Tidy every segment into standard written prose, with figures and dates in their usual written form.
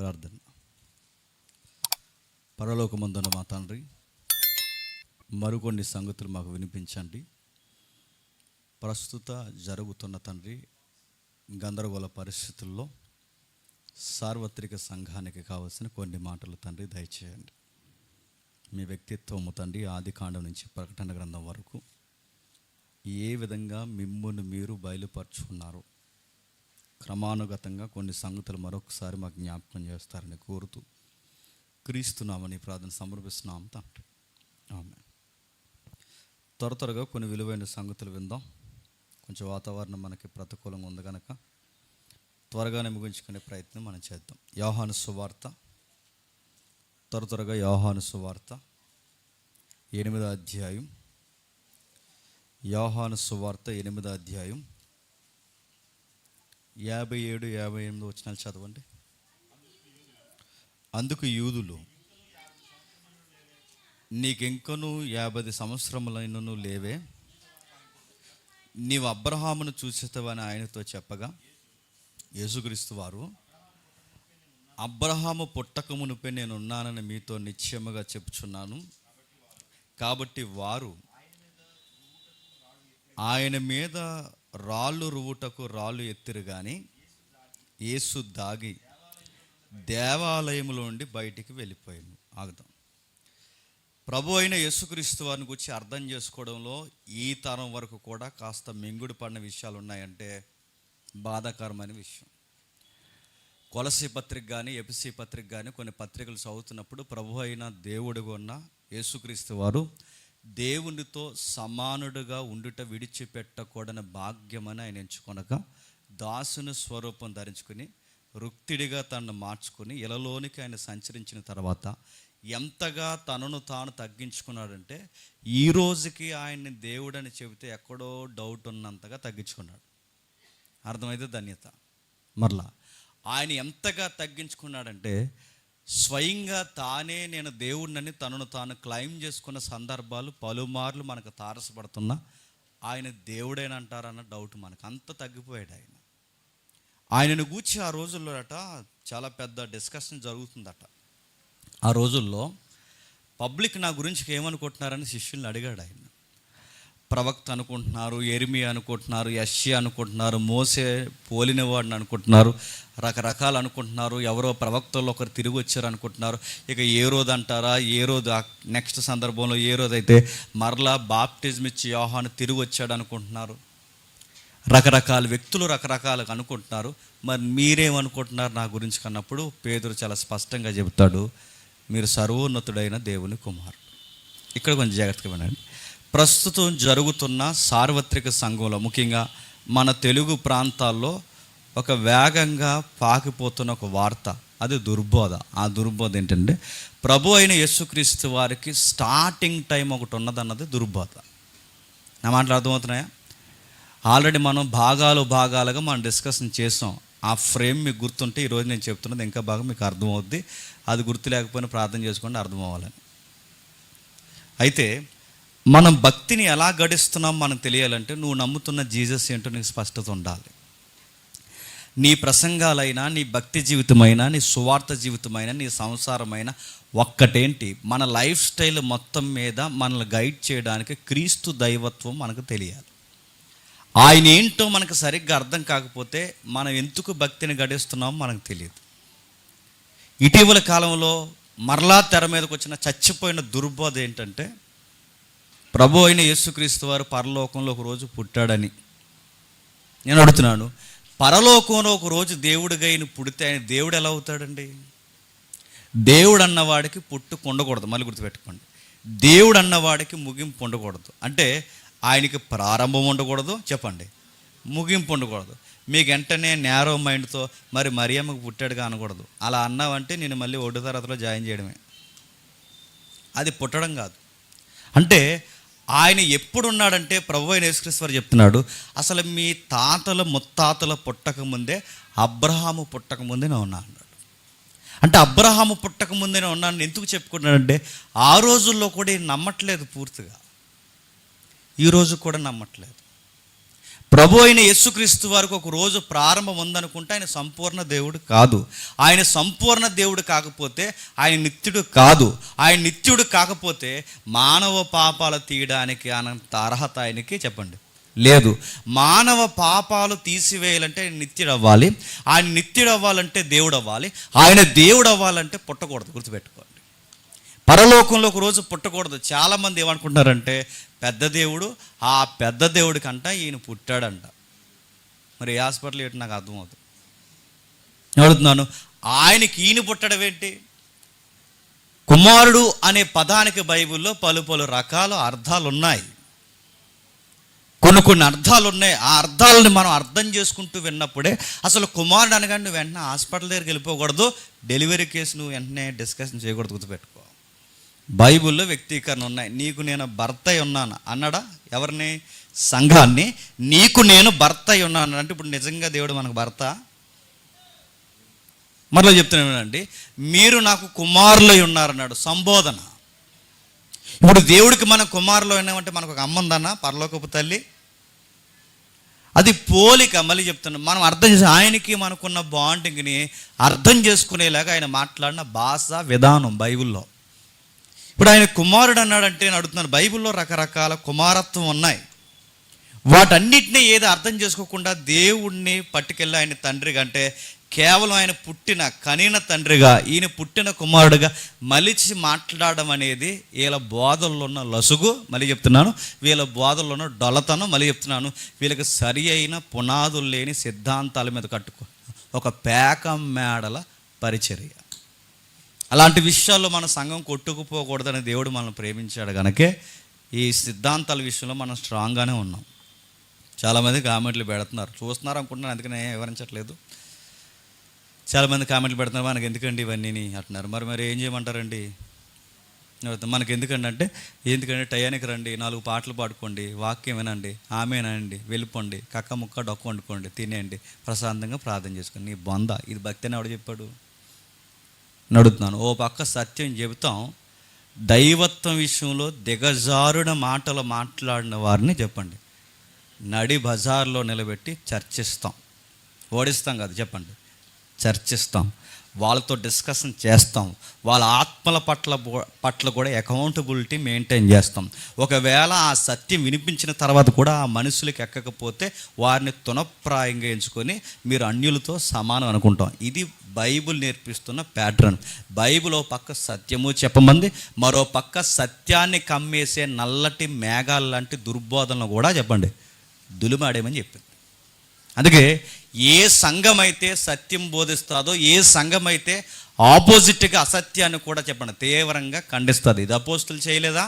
ప్రార్థన. పరలోకమందున్న మా తండ్రి, మరికొన్ని సంగతులు మాకు వినిపించండి. ప్రస్తుత జరుగుతున్న తండ్రి గందరగోళ పరిస్థితుల్లో సార్వత్రిక సంఘానికి కావాల్సిన కొన్ని మాటలు తండ్రి దయచేయండి. మీ వ్యక్తిత్వము తండ్రి ఆదికాండం నుంచి ప్రకటన గ్రంథం వరకు ఏ విధంగా మిమ్మును మీరు బయలుపరుచుకున్నారు, క్రమానుగతంగా కొన్ని సంగతులు మరొకసారి మాకు జ్ఞాపకం చేస్తారని కోరుతూ క్రీస్తున్నామని ప్రార్థన సమర్పిస్తున్నాం తండ్రి. ఆమె త్వరగా కొన్ని విలువైన సంగతులు విందాం. కొంచెం వాతావరణం మనకి ప్రతికూలంగా ఉంది కనుక త్వరగానే ముగించుకునే ప్రయత్నం మనం చేద్దాం. యోహాను సువార్త, త్వరగా యోహాను సువార్త 8వ అధ్యాయం. యోహాను సువార్త 8వ అధ్యాయం 57, 58 వచనాలు చదవండి. అందుకు యూదులు, నీకింకను 50 సంవత్సరములైనను లేవే, నీవు అబ్రహామును చూసేస్తావని ఆయనతో చెప్పగా, యేసుక్రీస్తు వారు, అబ్రహాము పుట్టకమునుపై నేను ఉన్నానని మీతో నిశ్చయముగా చెప్పుచున్నాను. కాబట్టి వారు ఆయన మీద రాళ్ళు రువుటకు రాళ్ళు ఎత్తిరు, కానీ యేసు దాగి దేవాలయంలో నుండి బయటికి వెళ్ళిపోయాను. ఆగుదాం. ప్రభు అయిన యేసుక్రీస్తు వారిని గురించి అర్థం చేసుకోవడంలో ఈ తరం వరకు కూడా కాస్త మింగుడు పడిన విషయాలు ఉన్నాయంటే బాధాకరమైన విషయం. కొలసీ పత్రిక కానీ ఎఫెసీ పత్రిక కానీ కొన్ని పత్రికలు చదువుతున్నప్పుడు ప్రభు అయిన దేవుడుగా ఉన్న యేసుక్రీస్తు వారు దేవునితో సమానుడుగా ఉండుట విడిచిపెట్టకూడని భాగ్యమని ఆయన ఎంచుకొనక దాసుని స్వరూపం ధరించుకుని రుక్తిడిగా తనను మార్చుకొని ఇలలోనికి ఆయన సంచరించిన తర్వాత ఎంతగా తనను తాను తగ్గించుకున్నాడంటే ఈ రోజుకి ఆయన్ని దేవుడని చెబితే ఎక్కడో డౌట్ ఉన్నంతగా తగ్గించుకున్నాడు. అర్థమైతే ధన్యత. మరలా ఆయన ఎంతగా తగ్గించుకున్నాడంటే స్వయంగా తానే నేను దేవుడినని తనను తాను క్లెయిమ్ చేసుకున్న సందర్భాలు పలుమార్లు మనకు తారసపడుతున్నా ఆయన దేవుడేనంటారన్న డౌట్ మనకు. అంత తగ్గిపోయాడు ఆయన. ఆయనను గూర్చి ఆ రోజుల్లో చాలా పెద్ద డిస్కషన్ జరుగుతుందట. ఆ రోజుల్లో పబ్లిక్ నా గురించి ఏమనుకుంటున్నారని శిష్యుల్ని అడిగాడు ఆయన. ప్రవక్త అనుకుంటున్నారు, ఎరిమియా అనుకుంటున్నారు, యెషయా అనుకుంటున్నారు, మోసే పోలిన వాడిని అనుకుంటున్నారు, రకరకాలు అనుకుంటున్నారు. ఎవరో ప్రవక్తల్లో ఒకరు తిరిగి వచ్చారు అనుకుంటున్నారు. ఇక ఏ రోజు అంటారా, ఏ రోజు నెక్స్ట్ సందర్భంలో ఏ రోజు అయితే మరలా బాప్టిజం ఇచ్చి యోహాను తిరిగి వచ్చాడు అనుకుంటున్నారు. రకరకాల వ్యక్తులు రకరకాలుగా అనుకుంటున్నారు. మరి మీరేమనుకుంటున్నారు నా గురించి కన్నప్పుడు పేతురు చాలా స్పష్టంగా చెబుతాడు, మీరు సర్వోన్నతుడైన దేవుని కుమారుడు. ఇక్కడ కొంచెం జాగ్రత్తగా వినండి. ప్రస్తుతం జరుగుతున్న సార్వత్రిక సంఘంలో ముఖ్యంగా మన తెలుగు ప్రాంతాల్లో ఒక వేగంగా పాకిపోతున్న ఒక వార్త, అది దుర్బోధ. ఆ దుర్బోధ ఏంటంటే ప్రభు అయిన యేసుక్రీస్తు వారికి స్టార్టింగ్ టైం ఒకటి ఉన్నదన్నది దుర్బోధ. నా మాటలు అర్థమవుతున్నాయా? ఆల్రెడీ మనం భాగాలుగా మనం డిస్కషన్ చేసాం. ఆ ఫ్రేమ్ మీకు గుర్తుంటే ఈరోజు నేను చెప్తున్నది ఇంకా బాగా మీకు అర్థమవుద్ది. అది గుర్తు లేకపోయినా ప్రార్థన చేసుకోండి, అర్థమవ్వాలని. అయితే మనం భక్తిని ఎలా గడిస్తున్నాం మనకు తెలియాలంటే నువ్వు నమ్ముతున్న జీసస్ ఏంటో నీకు స్పష్టత ఉండాలి. నీ ప్రసంగాలైనా, నీ భక్తి జీవితమైనా, నీ సువార్త జీవితమైనా, నీ సంసారమైన ఒక్కటేంటి, మన లైఫ్ స్టైల్ మొత్తం మీద మనల్ని గైడ్ చేయడానికి క్రీస్తు దైవత్వం మనకు తెలియాలి. ఆయన ఏంటో మనకు సరిగ్గా అర్థం కాకపోతే మనం ఎందుకు భక్తిని గడిస్తున్నామో మనకు తెలియదు. ఇటీవల కాలంలో మరలా తెర మీదకి వచ్చిన చచ్చిపోయిన దుర్బోధ ఏంటంటే ప్రభు అయిన యేసుక్రీస్తు వారు పరలోకంలో ఒక రోజు పుట్టాడని. నేను అడుగుతున్నాను, పరలోకంలో ఒక రోజు దేవుడిగా ఆయన పుడితే ఆయన దేవుడు ఎలా అవుతాడండి? దేవుడు అన్నవాడికి పుట్టుకు ఉండకూడదు. మళ్ళీ గుర్తుపెట్టుకోండి, దేవుడు అన్నవాడికి ముగింపు ఉండకూడదు. అంటే ఆయనకి ప్రారంభం ఉండకూడదు, చెప్పండి, ముగింపు ఉండకూడదు. మీకు వెంటనే నేరో మైండ్తో మరి మరియమ్మకు పుట్టాడుగా అనకూడదు. అలా అన్నావంటే నేను మళ్ళీ 1వ తరగతిలో జాయిన్ చేయడమే. అది పుట్టడం కాదు. అంటే ఆయన ఎప్పుడున్నాడంటే ప్రభు అయిన యేసుక్రీస్తు వారు చెప్తున్నాడు, అసలు మీ తాతల ముత్తాతల పుట్టకముందే, అబ్రహాము పుట్టకముందే నేను ఉన్నా అన్నాడు. అంటే అబ్రహాము పుట్టకముందే నేను ఉన్నాను ఎందుకు చెప్పుకున్నాడంటే ఆ రోజుల్లో కూడా నమ్మట్లేదు పూర్తిగా. ఈరోజు కూడా నమ్మట్లేదు. ప్రభు అయిన యేసుక్రీస్తు వారికి ఒక రోజు ప్రారంభం ఉందనుకుంటే ఆయన సంపూర్ణ దేవుడు కాదు. ఆయన సంపూర్ణ దేవుడు కాకపోతే ఆయన నిత్యుడు కాదు. ఆయన నిత్యుడు కాకపోతే మానవ పాపాలు తీయడానికి అనంత అర్హత ఆయనకి చెప్పండి లేదు. మానవ పాపాలు తీసివేయాలంటే ఆయన నిత్యుడు అవ్వాలి. ఆయన నిత్యుడు అవ్వాలంటే దేవుడు అవ్వాలి. ఆయన దేవుడు అవ్వాలంటే పుట్టకూడదు. గుర్తుపెట్టుకోండి, పరలోకంలో ఒక రోజు పుట్టకూడదు. చాలామంది ఏమనుకుంటున్నారంటే పెద్ద దేవుడు, ఆ పెద్ద దేవుడి కంట ఈయన పుట్టాడంట. మరి ఏ హాస్పిటల్ ఏంటి నాకు అర్థమవుతుంది. అడుగుతున్నాను, ఆయనకి ఈయన పుట్టడం ఏంటి? కుమారుడు అనే పదానికి బైబిల్లో పలు పలు రకాల అర్థాలు ఉన్నాయి. కొన్ని అర్థాలు ఉన్నాయి. ఆ అర్థాలను మనం అర్థం చేసుకుంటూ విన్నప్పుడే అసలు కుమారుడు అనగానే నువ్వు వెంటనే హాస్పిటల్ దగ్గరికి వెళ్ళిపోకూడదు. డెలివరీ కేసు నువ్వు వెంటనే డిస్కషన్ చేయకూడదు. గుర్తుపెట్టుకో, బైబిల్లో వ్యక్తీకరణ ఉన్నాయి. నీకు నేను భర్త ఉన్నాను అన్నాడా? ఎవరిని? సంఘాన్ని. నీకు నేను భర్త ఉన్నాను అంటే ఇప్పుడు నిజంగా దేవుడు మనకు భర్త? మరలా చెప్తున్నానండి, మీరు నాకు కుమారులై ఉన్నారన్నాడు. సంబోధన. ఇప్పుడు దేవుడికి మన కుమారులు అయినామంటే మనకు ఒక అమ్మ ఉందన్న, పరలోకపు తల్లి. అది పోలిక. మళ్ళీ చెప్తున్నాం, మనం అర్థం చేసి ఆయనకి మనకున్న బాండింగ్ని అర్థం చేసుకునేలాగా ఆయన మాట్లాడిన భాష విధానం బైబిల్లో. ఇప్పుడు ఆయన కుమారుడు అన్నాడంటే నేను అడుగుతున్నాను, బైబిల్లో రకరకాల కుమారత్వం ఉన్నాయి. వాటన్నిటినీ ఏదో అర్థం చేసుకోకుండా దేవుణ్ణి పట్టుకెళ్ళి ఆయన తండ్రిగా, అంటే కేవలం ఆయన పుట్టిన కనిన తండ్రిగా, ఈయన పుట్టిన కుమారుడుగా మలిచి మాట్లాడడం అనేది వీళ్ళ బోధల్లో ఉన్న లసుగు. మళ్ళీ చెప్తున్నాను, వీళ్ళ బోధల్లో ఉన్న డొలతనం. మళ్ళీ చెప్తున్నాను, వీళ్ళకి సరి అయిన పునాదులు లేని సిద్ధాంతాల మీద కట్టుకో ఒక పేక మేడల పరిచర్య. అలాంటి విషయాల్లో మన సంఘం కొట్టుకుపోకూడదని దేవుడు మనల్ని ప్రేమించాడు కనుకే ఈ సిద్ధాంతాల విషయంలో మనం స్ట్రాంగ్గానే ఉన్నాం. చాలామంది కామెంట్లు పెడుతున్నారు, చూస్తున్నారు అనుకుంటున్నాను, అందుకనే వివరించట్లేదు. చాలామంది కామెంట్లు పెడుతున్నారు, మనకి ఎందుకండి ఇవన్నీ అంటున్నారు. మరి ఏం చేయమంటారండి? మనకి ఎందుకండి అంటే, ఎందుకంటే టయానికి రండి, 4 పాటలు పాడుకోండి, వాక్యం వినండి, ఆమెనండి, వెళ్ళిపోండి, కక్క ముక్క డొక్క వండుకోండి, తినేయండి, ప్రశాంతంగా ప్రార్థన చేసుకోండి. నీ బొంద ఇది భక్తి అని ఎవడు చెప్పాడు? నడుతున్నాను. ఓ పక్క సత్యం చెబుతాం, దైవత్వం విషయంలో దిగజారున మాటలు మాట్లాడిన వారిని చెప్పండి నడి బజార్లో నిలబెట్టి చర్చిస్తాం. ఓడిస్తాం కదా, చెప్పండి, చర్చిస్తాం. వాళ్ళతో డిస్కషన్ చేస్తాం. వాళ్ళ ఆత్మల పట్ల కూడా అకౌంటబిలిటీ మెయింటైన్ చేస్తాం. ఒకవేళ ఆ సత్యం వినిపించిన తర్వాత కూడా ఆ మనుషులకి ఎక్కకపోతే వారిని తునప్రాయంగా ఎంచుకొని మీరు అన్యులతో సమానం అనుకుంటాం. ఇది బైబిల్ నేర్పిస్తున్న ప్యాటర్న్. బైబిల్ ఓ పక్క సత్యము చెప్పమంది, మరో పక్క సత్యాన్ని కమ్మేసే నల్లటి మేఘాలు లాంటి దుర్బోధనలు కూడా చెప్పండి దులిమాడేమని చెప్పింది. అందుకే ఏ సంఘం అయితే సత్యం బోధిస్తుందో, ఏ సంఘం అయితే ఆపోజిట్గా అసత్యాన్ని కూడా చెప్పండి తీవ్రంగా ఖండిస్తుంది. ఇది అపోస్తులు చేయలేదా?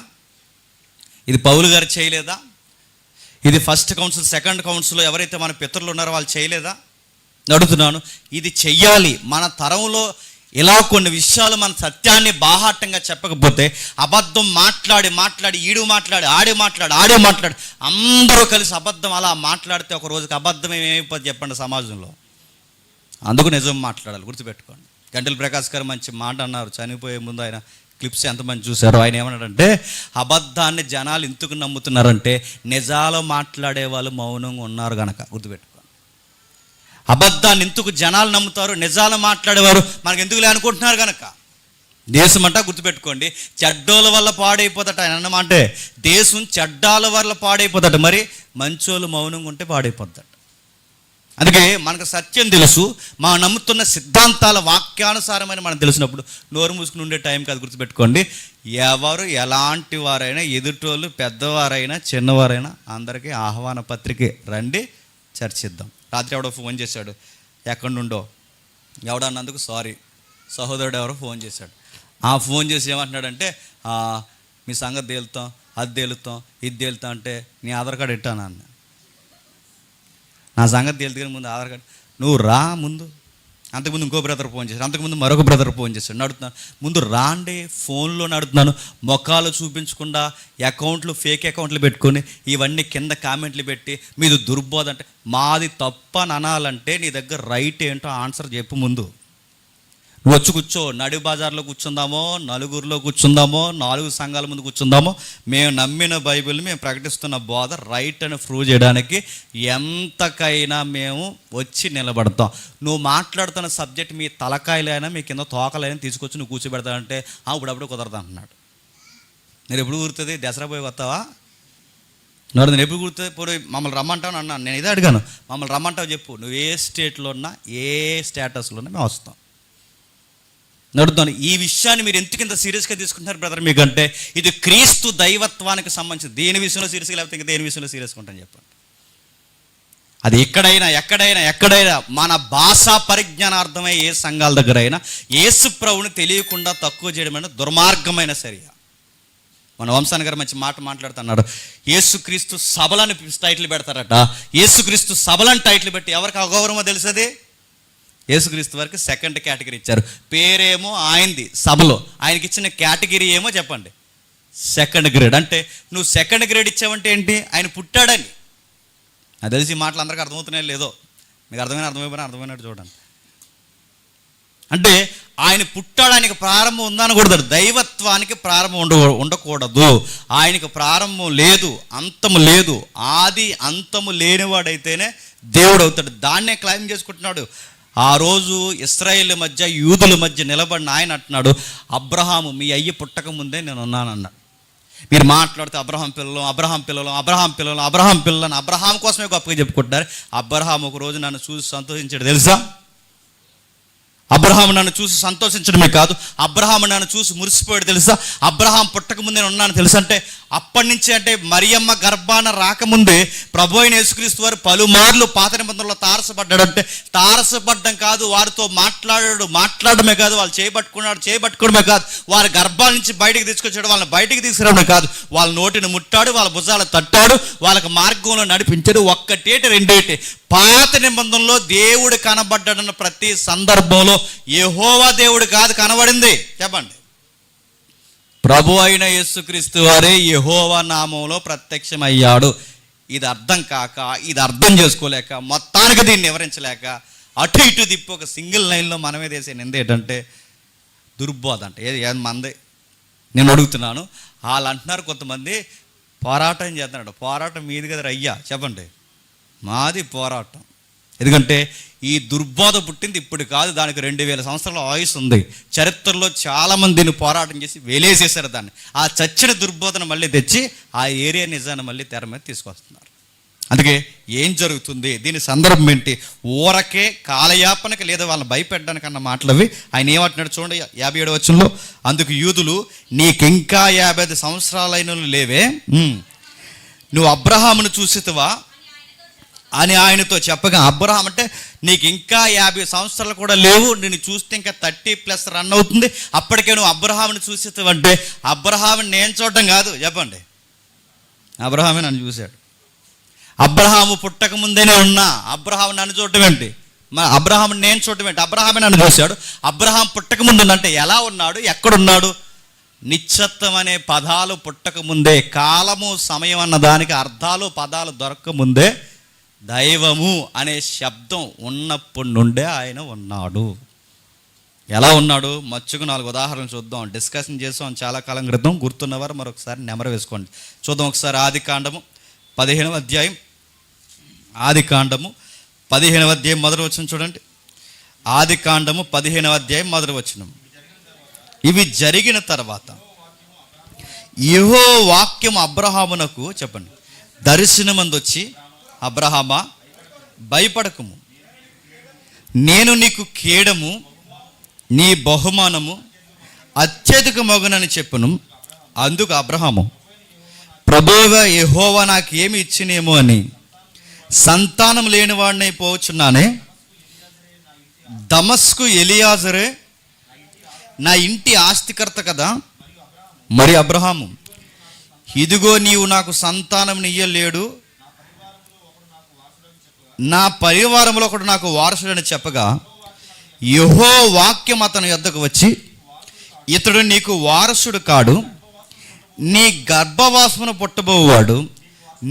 ఇది పౌలు గారు చేయలేదా? ఇది ఫస్ట్ కౌన్సిల్, సెకండ్ కౌన్సిల్లో ఎవరైతే మన పితరులు ఉన్నారో వాళ్ళు చేయలేదా? అడుగుతున్నాను, ఇది చెయ్యాలి. మన తరంలో ఇలా కొన్ని విషయాలు మన సత్యాన్ని బాహాటంగా చెప్పకపోతే అబద్ధం మాట్లాడి ఈడు మాట్లాడి ఆడే మాట్లాడి అందరూ కలిసి అబద్ధం అలా మాట్లాడితే ఒక రోజుకి అబద్ధం ఏమైపోతుంది చెప్పండి సమాజంలో. అందుకు నిజం మాట్లాడాలి. గుర్తుపెట్టుకోండి. గంటల ప్రకాష్ గారు మంచి మాట అన్నారు, చనిపోయే ముందు ఆయన క్లిప్స్ ఎంతమంది చూశారో. ఆయన ఏమన్నాడంటే, అబద్ధాన్ని జనాలు ఎందుకు నమ్ముతున్నారంటే నిజాలు మాట్లాడే వాళ్ళు మౌనంగా ఉన్నారు కనుక. గుర్తుపెట్టుకోండి. అబద్ధాన్ని ఎందుకు జనాలు నమ్ముతారు, నిజాలు మాట్లాడేవారు మనకు ఎందుకులే అనుకుంటున్నారు కనుక. దేశం అంటా గుర్తుపెట్టుకోండి, చెడ్డోళ్ళ వల్ల పాడైపోతాట. ఆయన అన్నమాటే దేశం చెడ్డాల వల్ల పాడైపోతాడు, మరి మంచోళ్ళు మౌనంగా ఉంటే పాడైపోతాడు. అందుకే మనకు సత్యం తెలుసు, మనం నమ్ముతున్న సిద్ధాంతాల వాక్యానుసారమైన మనం తెలిసినప్పుడు నోరు మూసుకుని ఉండే టైం కాదు. గుర్తుపెట్టుకోండి, ఎవరు ఎలాంటి వారైనా, ఎదుటోళ్ళు పెద్దవారైనా చిన్నవారైనా అందరికీ ఆహ్వాన పత్రికే, రండి చర్చిద్దాం. రాత్రి ఎవడో ఫోన్ చేశాడు, ఎక్కడి నుండో ఎవడన్నందుకు సారీ, సహోదరుడు ఎవరో ఫోన్ చేశాడు. ఆ ఫోన్ చేసి ఏమంటున్నాడంటే, మీ సంగతి తేలుతాం, అది తేలుతాం, ఇది తేలుతాం అంటే నీ ఆధార్ కార్డు ఇట్టాను అన్న. నా సంగతి తేలుతున్న ముందు ఆధార్ కార్డు నువ్వు రా ముందు. అంతకుముందు ఇంకో బ్రదర్ ఫోన్ చేశాడు, అంతకుముందు మరొక బ్రదర్ ఫోన్ చేశాడు. నడుతున్నాను ముందు రాండి, ఫోన్లో నడుతున్నాను, మొఖాలు చూపించకుండా అకౌంట్లు ఫేక్ అకౌంట్లు పెట్టుకొని ఇవన్నీ కింద కామెంట్లు పెట్టి మీది దుర్బోధ అంటే, మాది తప్పని అనాలంటే నీ దగ్గర రైట్ ఏంటో ఆన్సర్ చెప్పు ముందు. నువ్వు వచ్చి కూర్చో, నడి బజార్లో కూర్చుందామో, నలుగురిలో కూర్చుందామో, 4 సంఘాల ముందు కూర్చుందామో, మేము నమ్మిన బైబిల్ని మేము ప్రకటిస్తున్న బోధ రైట్ అని ప్రూవ్ చేయడానికి ఎంతకైనా మేము వచ్చి నిలబడతాం. నువ్వు మాట్లాడుతున్న సబ్జెక్ట్ మీ తలకాయలైనా మీ కింద తోకలైనా తీసుకొచ్చి నువ్వు కూర్చోబెడతానంటే ఇప్పుడప్పుడు కుదరదు అంటున్నాడు. నేను ఎప్పుడు కుదురుతుంది? దసరా పోయి వస్తావా? నేను ఎప్పుడు కుదురుతుంది? పోయి మమ్మల్ని రమ్మంటావు అన్నాను. నేను ఇదే అడిగాను, మమ్మల్ని రమ్మంటావు చెప్పు, నువ్వు ఏ స్టేట్లో ఉన్నా ఏ స్టేటస్లో ఉన్నా మేము వస్తాం. నడుతాను. ఈ విషయాన్ని మీరు ఎందుకు ఇంత సీరియస్గా తీసుకుంటున్నారు బ్రదర్? మీకంటే ఇది క్రీస్తు దైవత్వానికి సంబంధించి దేని విషయంలో సీరియస్గా, లేకపోతే ఇంకా దేని విషయంలో సీరియస్గా ఉంటాను చెప్పండి. అది ఎక్కడైనా మన భాషా పరిజ్ఞానార్థమై ఏ సంఘాల దగ్గర అయినా యేసు ప్రభువుని తెలియకుండా తక్కువ చేయడం అనేది దుర్మార్గమైన చర్య. మన వంశాన్ని గారు మంచి మాట మాట్లాడుతున్నాడు. యేసుక్రీస్తు సభలను టైటిల్ పెడతారట. యేసుక్రీస్తు సభలను టైటిల్ పెట్టి ఎవరికి అగౌరవమో తెలుసది? యేసుక్రీస్తు వారికి 2nd కేటగిరీ ఇచ్చారు. పేరేమో ఆయనది, సభలో ఆయనకి ఇచ్చిన కేటగిరీ ఏమో చెప్పండి, 2nd గ్రేడ్. అంటే నువ్వు 2nd గ్రేడ్ ఇచ్చావంటే ఏంటి? ఆయన పుట్టాడని. నాకు తెలిసి ఈ మాటలు అందరికీ అర్థమవుతున్నాయో లేదో, మీకు అర్థమైనట్టు చూడండి. అంటే ఆయన పుట్టాడానికి ప్రారంభం ఉందనకూడదు, దైవత్వానికి ప్రారంభం ఉండకూడదు. ఆయనకు ప్రారంభం లేదు, అంతము లేదు, ఆది అంతము లేనివాడైతేనే దేవుడు అవుతాడు. దాన్నే క్లైమ్ చేసుకుంటున్నాడు. ఆ రోజు ఇశ్రాయేలు మధ్య యూదుల మధ్య నిలబడిన ఆయన అంటున్నాడు, అబ్రహాము మీ అయ్య పుట్టక ముందే నేను ఉన్నానన్నాడు. మీరు మాట్లాడితే అబ్రహాం పిల్లలు అబ్రహాం కోసమే గొప్పగా చెప్పుకుంటున్నారు. అబ్రహాం ఒక రోజు నన్ను చూసి సంతోషించాడు తెలుసా? అబ్రహాము నన్ను చూసి సంతోషించడమే కాదు, అబ్రహాము నన్ను చూసి మురిసిపోయాడు తెలుసా? అబ్రహాం పుట్టక ముందే నేను ఉన్నాను తెలుసా? అంటే అప్పటి నుంచి, అంటే మరియమ్మ గర్భాన రాకముందే ప్రభు అయిన యేసుక్రీస్తు వారు పలుమార్లు పాత నిబంధనలో తారసపడ్డాడు. అంటే తారసపడ్డం కాదు, వారితో మాట్లాడమే కాదు, వాళ్ళు చేయబట్టుకోవడమే కాదు, వారి గర్భాల నుంచి బయటికి తీసుకొచ్చాడు, వాళ్ళని బయటికి తీసుకురావడమే కాదు, వాళ్ళ నోటిని ముట్టాడు, వాళ్ళ భుజాలు తట్టాడు, వాళ్ళకి మార్గంలో నడిపించాడు. ఒక్కటేటి రెండేటి పాత నిబంధనలో దేవుడు కనబడ్డాడన్న ప్రతి సందర్భంలో యెహోవా దేవుడు కాదు కనబడింది చెప్పండి. ప్రభు అయిన యేసుక్రీస్తు వారే యెహోవా నామంలో ప్రత్యక్షమయ్యాడు. ఇది అర్థం కాక, ఇది అర్థం చేసుకోలేక, మొత్తానికి దీన్ని వివరించలేక అటు ఇటు తిప్పి ఒక సింగిల్ లైన్లో మనమే చేసే నింద ఏంటంటే దుర్బోధ. అంటే ఏది మంది నేను అడుగుతున్నాను. వాళ్ళు అంటున్నారు కొంతమంది పోరాటం చేస్తున్నాడు. పోరాటం మీది కదా అయ్యా చెప్పండి, మాది పోరాటం. ఎందుకంటే ఈ దుర్బోధ పుట్టింది ఇప్పుడు కాదు, దానికి 2000 సంవత్సరాల ఆయుస్ ఉంది. చరిత్రలో చాలామంది దీన్ని పోరాటం చేసి వేలేసేసారు దాన్ని. ఆ చచ్చిన దుర్బోధన మళ్ళీ తెచ్చి ఆ ఏరియా నిజాన్ని మళ్ళీ తెర మీద తీసుకొస్తున్నారు. అందుకే ఏం జరుగుతుంది, దీని సందర్భం ఏంటి? ఊరకే కాలయాపనకి లేదా వాళ్ళని భయపెట్టడానికి అన్న మాటలు అవి. ఆయన ఏమంటున్నాడు చూడండి 57వ వచనంలో, అందుకు యూదులు నీకింకా 55 సంవత్సరాలైన లేవే, నువ్వు అబ్రహామును చూసితివా అని ఆయనతో చెప్పగా, అబ్రహాం అంటే నీకు ఇంకా 50 సంవత్సరాలు కూడా లేవు, నేను చూస్తే ఇంకా 30+ రన్ అవుతుంది, అప్పటికే నువ్వు అబ్రహాముని చూసేవంటే, అబ్రహాముని నేను చూడడం కాదు చెప్పండి, అబ్రహామే నన్ను చూశాడు. అబ్రహాము పుట్టక ముందేనే ఉన్నా, అబ్రహాము నన్ను చూడటం ఏంటి? అబ్రహాముని నేను చూడటం ఏంటి? అబ్రహామే నన్ను చూశాడు. అబ్రహాం పుట్టక ముందు అంటే ఎలా ఉన్నాడు, ఎక్కడున్నాడు? నిశ్చత్వం అనే పదాలు పుట్టక ముందే, కాలము సమయం అన్న దానికి అర్థాలు పదాలు దొరక్క ముందే దైవము అనే శబ్దం ఉన్నప్పటి నుండే ఆయన ఉన్నాడు. ఎలా ఉన్నాడు? మచ్చుకు 4 ఉదాహరణలు చూద్దాం. డిస్కషన్ చేసాం చాలా కాలం క్రితం, గుర్తున్నవారు మరొకసారి నెమరు వేసుకోండి. చూద్దాం ఒకసారి. ఆదికాండము 15వ అధ్యాయం, ఆదికాండము 15వ అధ్యాయం మొదటి వచనం చూడండి. ఆదికాండము 15వ అధ్యాయం మొదటి వచనం. ఇవి జరిగిన తర్వాత యెహోవా వాక్యం అబ్రహామునకు చెప్పండి దర్శనమందు వచ్చి, అబ్రహామా భయపడకుము, నేను నీకు కేడము, నీ బహుమానము అత్యధిక మగునని చెప్పును. అందుకు అబ్రహాము, ప్రభువుగా యెహోవా నాకు ఏమి ఇచ్చినేమో అని సంతానం లేనివాడిని పోవచ్చున్నానే, దమస్కు ఎలియాజరే నా ఇంటి ఆస్తికర్త కదా. మరి అబ్రహాము, ఇదిగో నీవు నాకు సంతానం ఇయ్యలేడు, నా పరివారంలో ఒకడు నాకు వారసుడని చెప్పగా, యెహోవా వాక్యం అతని యొద్దకు వచ్చి, ఇతడు నీకు వారసుడు కాడు, నీ గర్భవాసమున పుట్టబోవాడు,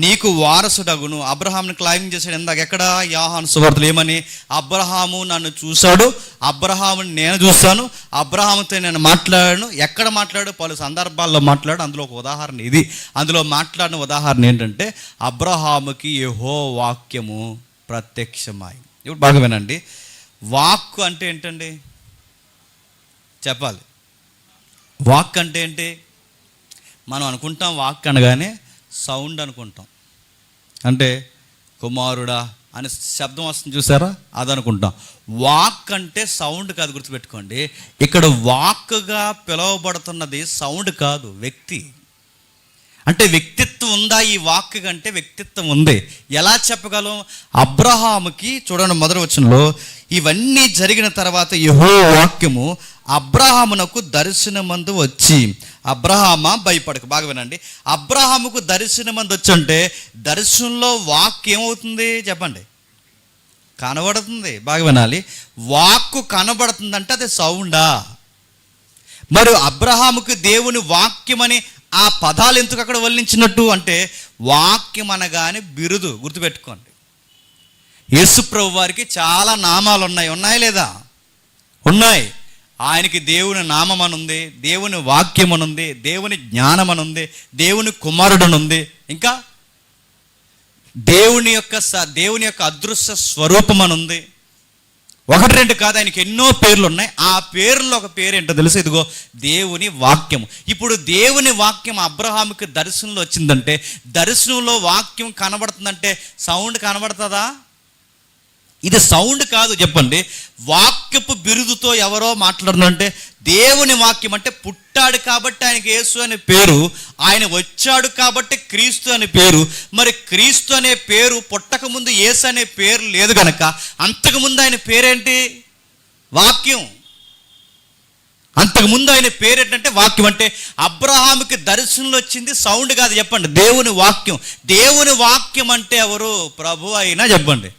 నీకు వారసుడగును. అబ్రహాంని క్లైమింగ్ చేశాడు ఇందాక ఎక్కడ? యోహాను సువార్తలో ఏమని? అబ్రహాము నన్ను చూశాడు, అబ్రహాముని నేను చూస్తాను, అబ్రహాముతో నేను మాట్లాడాను. ఎక్కడ మాట్లాడు? పలు సందర్భాల్లో మాట్లాడు. అందులో ఒక ఉదాహరణ ఇది. అందులో మాట్లాడిన ఉదాహరణ ఏంటంటే అబ్రహాముకి యెహోవా వాక్యము ప్రత్యక్షమై. ఇప్పుడు బాగా వినండి, వాక్కు అంటే ఏంటండి? చెప్పాలి. వాక్ అంటే ఏంటి? మనం అనుకుంటాం వాక్ అనగానే సౌండ్ అనుకుంటాం. అంటే కుమారుడా అనే శబ్దం వస్తుంది చూసారా, అది అనుకుంటాం. వాక్ అంటే సౌండ్ కాదు, గుర్తుపెట్టుకోండి. ఇక్కడ వాక్గా పిలువబడుతున్నది సౌండ్ కాదు, వ్యక్తి. అంటే వ్యక్తిత్వం ఉందా ఈ వాక్ కంటే? వ్యక్తిత్వం ఉంది. ఎలా చెప్పగలం? అబ్రహాముకి చూడండి మొదటి వచనంలో, ఇవన్నీ జరిగిన తర్వాత యెహోవా వాక్యము అబ్రహామునకు దర్శనమందు వచ్చి, అబ్రహామా భయపడకు. బాగా వినండి, అబ్రహాముకు దర్శనమందు వచ్చి అంటే దర్శనంలో వాక్ ఏమవుతుంది చెప్పండి? కనబడుతుంది. బాగా వినాలి, వాక్కు కనబడుతుందంటే అది సౌండా? మరి అబ్రహాముకు దేవుని వాక్యమని ఆ పదాలు ఎందుకు అక్కడ వల్లించినట్టు అంటే వాక్యం అనగానే బిరుదు. గుర్తుపెట్టుకోండి, యేసు ప్రభు వారికి చాలా నామాలు ఉన్నాయి. ఉన్నాయా లేదా? ఉన్నాయి. ఆయనకి దేవుని నామం అని ఉంది, దేవుని వాక్యం అని ఉంది, దేవుని జ్ఞానం అని ఉంది, దేవుని కుమారుడు అని ఉంది, ఇంకా దేవుని యొక్క అదృశ్య స్వరూపం అని ఉంది. ఒకటి రెండు కాదు, ఆయనకి ఎన్నో పేర్లు ఉన్నాయి. ఆ పేర్లో ఒక పేరు ఏంటో తెలుసు? ఇదిగో దేవుని వాక్యము. ఇప్పుడు దేవుని వాక్యం అబ్రహాముకి దర్శనంలో వచ్చిందంటే, దర్శనంలో వాక్యం కనబడుతుందంటే సౌండ్ కనబడుతుందా? ఇది సౌండ్ కాదు చెప్పండి. వాక్యపు బిరుదుతో ఎవరో మాట్లాడుతుందంటే దేవుని వాక్యం. అంటే పుట్టాడు కాబట్టి ఆయనకి యేసు అనే పేరు, ఆయన వచ్చాడు కాబట్టి క్రీస్తు అనే పేరు. మరి క్రీస్తు అనే పేరు పుట్టక ముందు యేసు అనే పేరు లేదు కనుక అంతకుముందు ఆయన పేరేంటి? వాక్యం. అంతకుముందు ఆయన పేరు ఏంటంటే వాక్యం. అంటే అబ్రహాముకి దర్శనంలో వచ్చింది సౌండ్ కాదు చెప్పండి, దేవుని వాక్యం. దేవుని వాక్యం అంటే ఎవరు? ప్రభు అయినా చెప్పండి,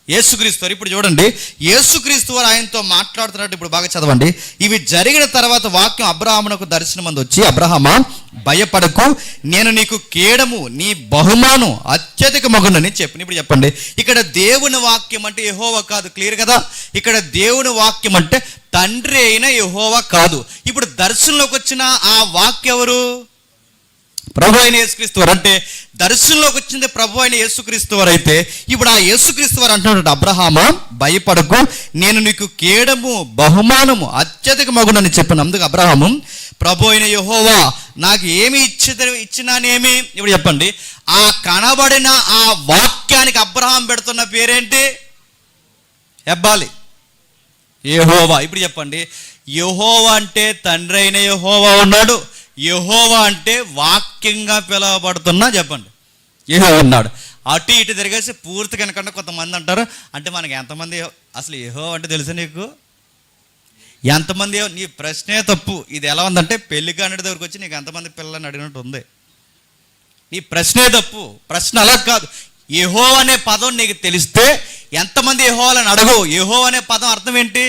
యేసుక్రీస్తు. ఇప్పుడు చూడండి, యేసుక్రీస్తు వారు ఆయనతో మాట్లాడుతున్నట్టు ఇప్పుడు బాగా చదవండి. ఇవి జరిగిన తర్వాత వాక్యం అబ్రహామునకు దర్శనమందు వచ్చి, అబ్రహామా భయపడకు, నేను నీకు కేడము, నీ బహుమానం అత్యధిక మగునని చెప్పిన. ఇప్పుడు చెప్పండి, ఇక్కడ దేవుని వాక్యం అంటే యెహోవా కాదు. క్లియర్ కదా? ఇక్కడ దేవుని వాక్యం అంటే తండ్రి అయిన యెహోవా కాదు. ఇప్పుడు దర్శనంలోకి వచ్చిన ఆ వాక్యం ఎవరు? ప్రభు అయిన యేసుక్రీస్తు వారు. అంటే దర్శనంలోకి వచ్చింది ప్రభు అయిన యేసుక్రీస్తు వారు. అయితే ఇప్పుడు ఆ యేసుక్రీస్తు వారు అంటున్నాడు, అబ్రహామా భయపడకు, నేను నీకు కేడము బహుమానము అత్యధిక మగునని చెప్పాను. అందుకు అబ్రహాము, ప్రభు అయిన యెహోవా నాకు ఏమి ఇచ్చినానేమి? ఇప్పుడు చెప్పండి, ఆ కనబడిన ఆ వాక్యానికి అబ్రహాం పెడుతున్న పేరేంటి? ఎబ్బాలి, యెహోవా. ఇప్పుడు చెప్పండి, యెహోవా అంటే తండ్రి అయిన యెహోవా ఉన్నాడు, యెహోవా అంటే వాక్యంగా పిలువబడుతున్నా చెప్పండి యెహోవా ఉన్నాడు. అటు ఇటు తిరిగేసి పూర్తిగా కనుక కొంతమంది అంటారు, అంటే మనకి ఎంతమంది అసలు యెహోవా అంటే తెలుసా నీకు? ఎంతమంది? నీ ప్రశ్నే తప్పు. ఇది ఎలా ఉందంటే పెళ్లి కానిడి దగ్గరకు వచ్చి నీకు ఎంతమంది పిల్లలని అడిగినట్టు ఉంది. నీ ప్రశ్నే తప్పు. ప్రశ్న అలా కాదు. యెహోవా అనే పదం నీకు తెలిస్తే ఎంతమంది యెహోవాలని అడగవు. యెహోవా అనే పదం అర్థం ఏంటి?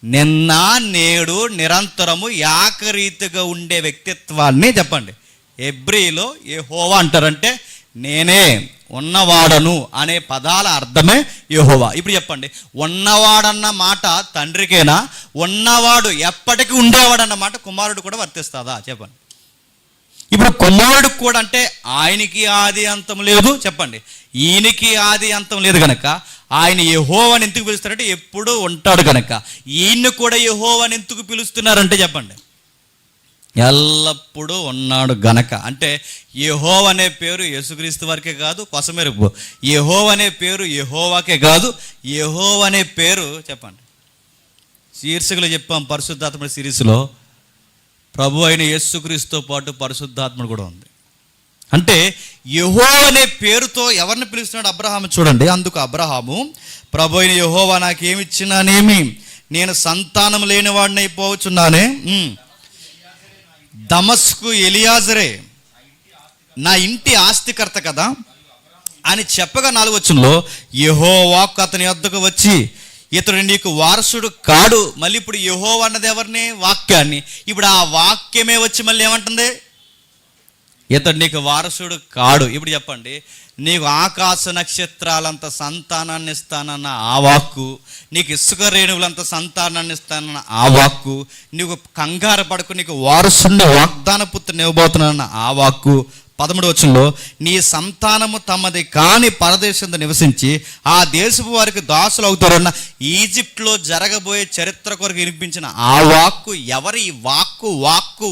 నిన్న నేడు నిరంతరము ఏకరీతిగా ఉండే వ్యక్తిత్వాన్ని చెప్పండి హెబ్రీలో యెహోవా అంటారంటే నేనే ఉన్నవాడను అనే పదాల అర్థమే యెహోవా. ఇప్పుడు చెప్పండి, ఉన్నవాడన్న మాట తండ్రికేనా? ఉన్నవాడు ఎప్పటికీ ఉండేవాడన్న మాట కుమారుడు కూడా వర్తిస్తుందా చెప్పండి? ఇప్పుడు కుమారుడు కూడా అంటే ఆయనకి ఆది అంతం లేదు చెప్పండి, ఈయనకి ఆది అంతం లేదు కనుక ఆయన యెహోవాని ఎందుకు పిలుస్తారంటే ఎప్పుడూ ఉంటాడు కనుక. ఈయన్ని కూడా యెహోవాని ఎందుకు పిలుస్తున్నారంటే చెప్పండి, ఎల్లప్పుడూ ఉన్నాడు గనక. అంటే యెహోవా అనే పేరు యేసుక్రీస్తు వారికే కాదు, కొసమెరుపు. యెహోవా అనే పేరు యెహోవాకే కాదు, యెహోవా అనే పేరు చెప్పండి శీర్షికలో చెప్పాం పరిశుద్ధాత్మ సిరీస్లో ప్రభు అయిన యేసుక్రీస్తుతో పాటు పరిశుద్ధాత్ముడు కూడా ఉంది. అంటే యెహోవా అనే పేరుతో ఎవరిని పిలుస్తున్నాడు అబ్రహాము చూడండి. అందుకు అబ్రహాము, ప్రభు అయిన యెహోవా నాకేమిచ్చినానేమి, నేను సంతానం లేని వాడిని అయిపోవచ్చున్నానే, దమస్కు ఎలియాజరే నా ఇంటి ఆస్తికర్త కదా అని చెప్పగా 4వ వచనంలో యెహోవా అతని వద్దకు వచ్చి, ఇతడు నీకు వారసుడు కాడు. మళ్ళీ ఇప్పుడు యెహోవా అన్నది ఎవరిని? వాక్యాన్ని. ఇప్పుడు ఆ వాక్యమే వచ్చి మళ్ళీ ఏమంటుంది? ఇతడు నీకు వారసుడు కాడు. ఇప్పుడు చెప్పండి, నీకు ఆకాశ నక్షత్రాలంత సంతానాన్ని ఇస్తానన్న ఆ వాక్కు, నీకు ఇసుక రేణువులంత సంతానాన్ని ఇస్తానన్న ఆ వాక్కు, నీకు కంగారు పడకు నీకు వారసుడిని వాగ్దాన పుత్రుని ఇవ్వబోతున్నానన్న ఆ వాక్కు, 13వ వచనంలో నీ సంతానము తమది కాని పరదేశంలో నివసించి ఆ దేశపు వారికి దాసులు అవుతారన్న ఈజిప్ట్లో జరగబోయే చరిత్ర కొరకు వినిపించిన ఆ వాక్కు ఎవరి వాక్కు? వాక్కు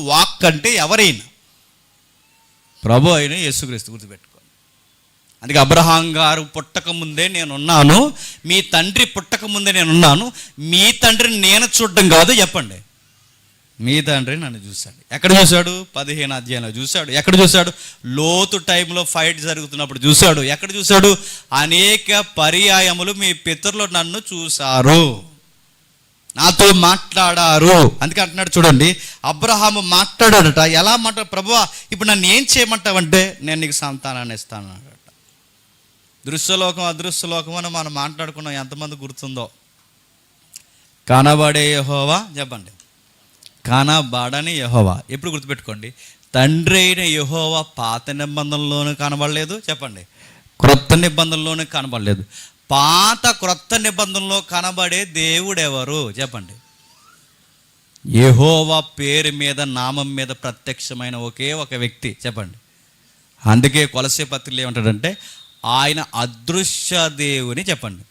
అంటే ఎవరైనా ప్రభు అయిన యేసుక్రీస్తు. గుర్తుపెట్టుకోండి. అందుకే అబ్రహాం గారు పుట్టక ముందే నేనున్నాను, మీ తండ్రి పుట్టక ముందే నేనున్నాను. మీ తండ్రిని నేను చూడడం కాదు, చెప్పండి, మీ తండ్రి నన్ను చూశాడు. ఎక్కడ చూశాడు? 15వ అధ్యాయంలో చూశాడు. ఎక్కడ చూశాడు? లోతు టైంలో ఫైట్ జరుగుతున్నప్పుడు చూశాడు. ఎక్కడ చూశాడు? అనేక పర్యాయములు మీ పితరులు నన్ను చూశారు, నాతో మాట్లాడారు. అందుకే అంటున్నాడు చూడండి, అబ్రహాము మాట్లాడాడట. ఎలా మాట్లాడు? ప్రభువా ఇప్పుడు నన్ను ఏం చేయమంటావంటే నేను నీకు సంతానాన్ని ఇస్తాను అన్నాడట. దృశ్యలోకం అదృశ్యలోకం అని మనం మాట్లాడుకున్నాం, ఎంతమంది గుర్తుందో? కనబడే యెహోవా, చెప్పండి, కనబడని యెహోవా. ఎప్పుడు గుర్తుపెట్టుకోండి, తండ్రి అయిన యెహోవా పాత నిబంధనలోనూ కనబడలేదు, చెప్పండి, క్రొత్త నిబంధనలోనూ కనబడలేదు. పాత క్రొత్త నిబంధనలో కనబడే దేవుడు ఎవరు? చెప్పండి, యెహోవా పేరు మీద నామం మీద ప్రత్యక్షమైన ఒకే ఒక వ్యక్తి, చెప్పండి. అందుకే కొలసే పత్రికలో ఏమంటాడంటే ఆయన అదృశ్య దేవుని, చెప్పండి,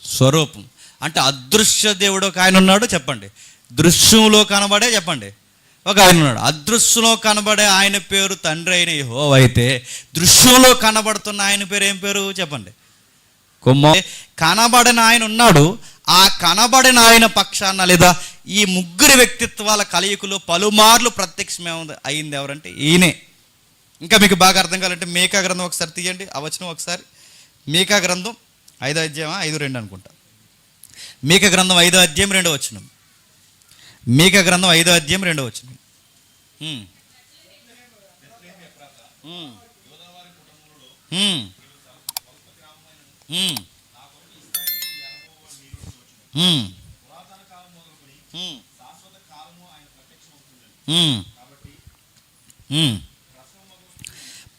స్వరూపం. అంటే అదృశ్య దేవుడు ఒక ఆయన ఉన్నాడు, చెప్పండి. దృశ్యంలో కనబడే, చెప్పండి, ఒక ఆయన ఉన్నాడు. అదృశ్యంలో కనబడే ఆయన పేరు తండ్రి అయిన యెహోవా అయితే దృశ్యంలో కనబడుతున్న ఆయన పేరు ఏం పేరు? చెప్పండి, కనబడిన ఆయన ఉన్నాడు. ఆ కనబడిన ఆయన పక్షాన లేదా ఈ ముగ్గురు వ్యక్తిత్వాల కలయికలో పలుమార్లు ప్రత్యక్షమే అయింది ఎవరంటే ఈయనే. ఇంకా మీకు బాగా అర్థం కావాలంటే మీకా గ్రంథం ఒకసారి తీయండి, ఆ వచనం ఒకసారి. మీకా గ్రంథం 5వ అధ్యాయం 5:2 అనుకుంటా. మీకా గ్రంథం 5వ అధ్యాయం 2వ వచనం. మీకా గ్రంథం 5వ అధ్యాయం 2వ వచనం.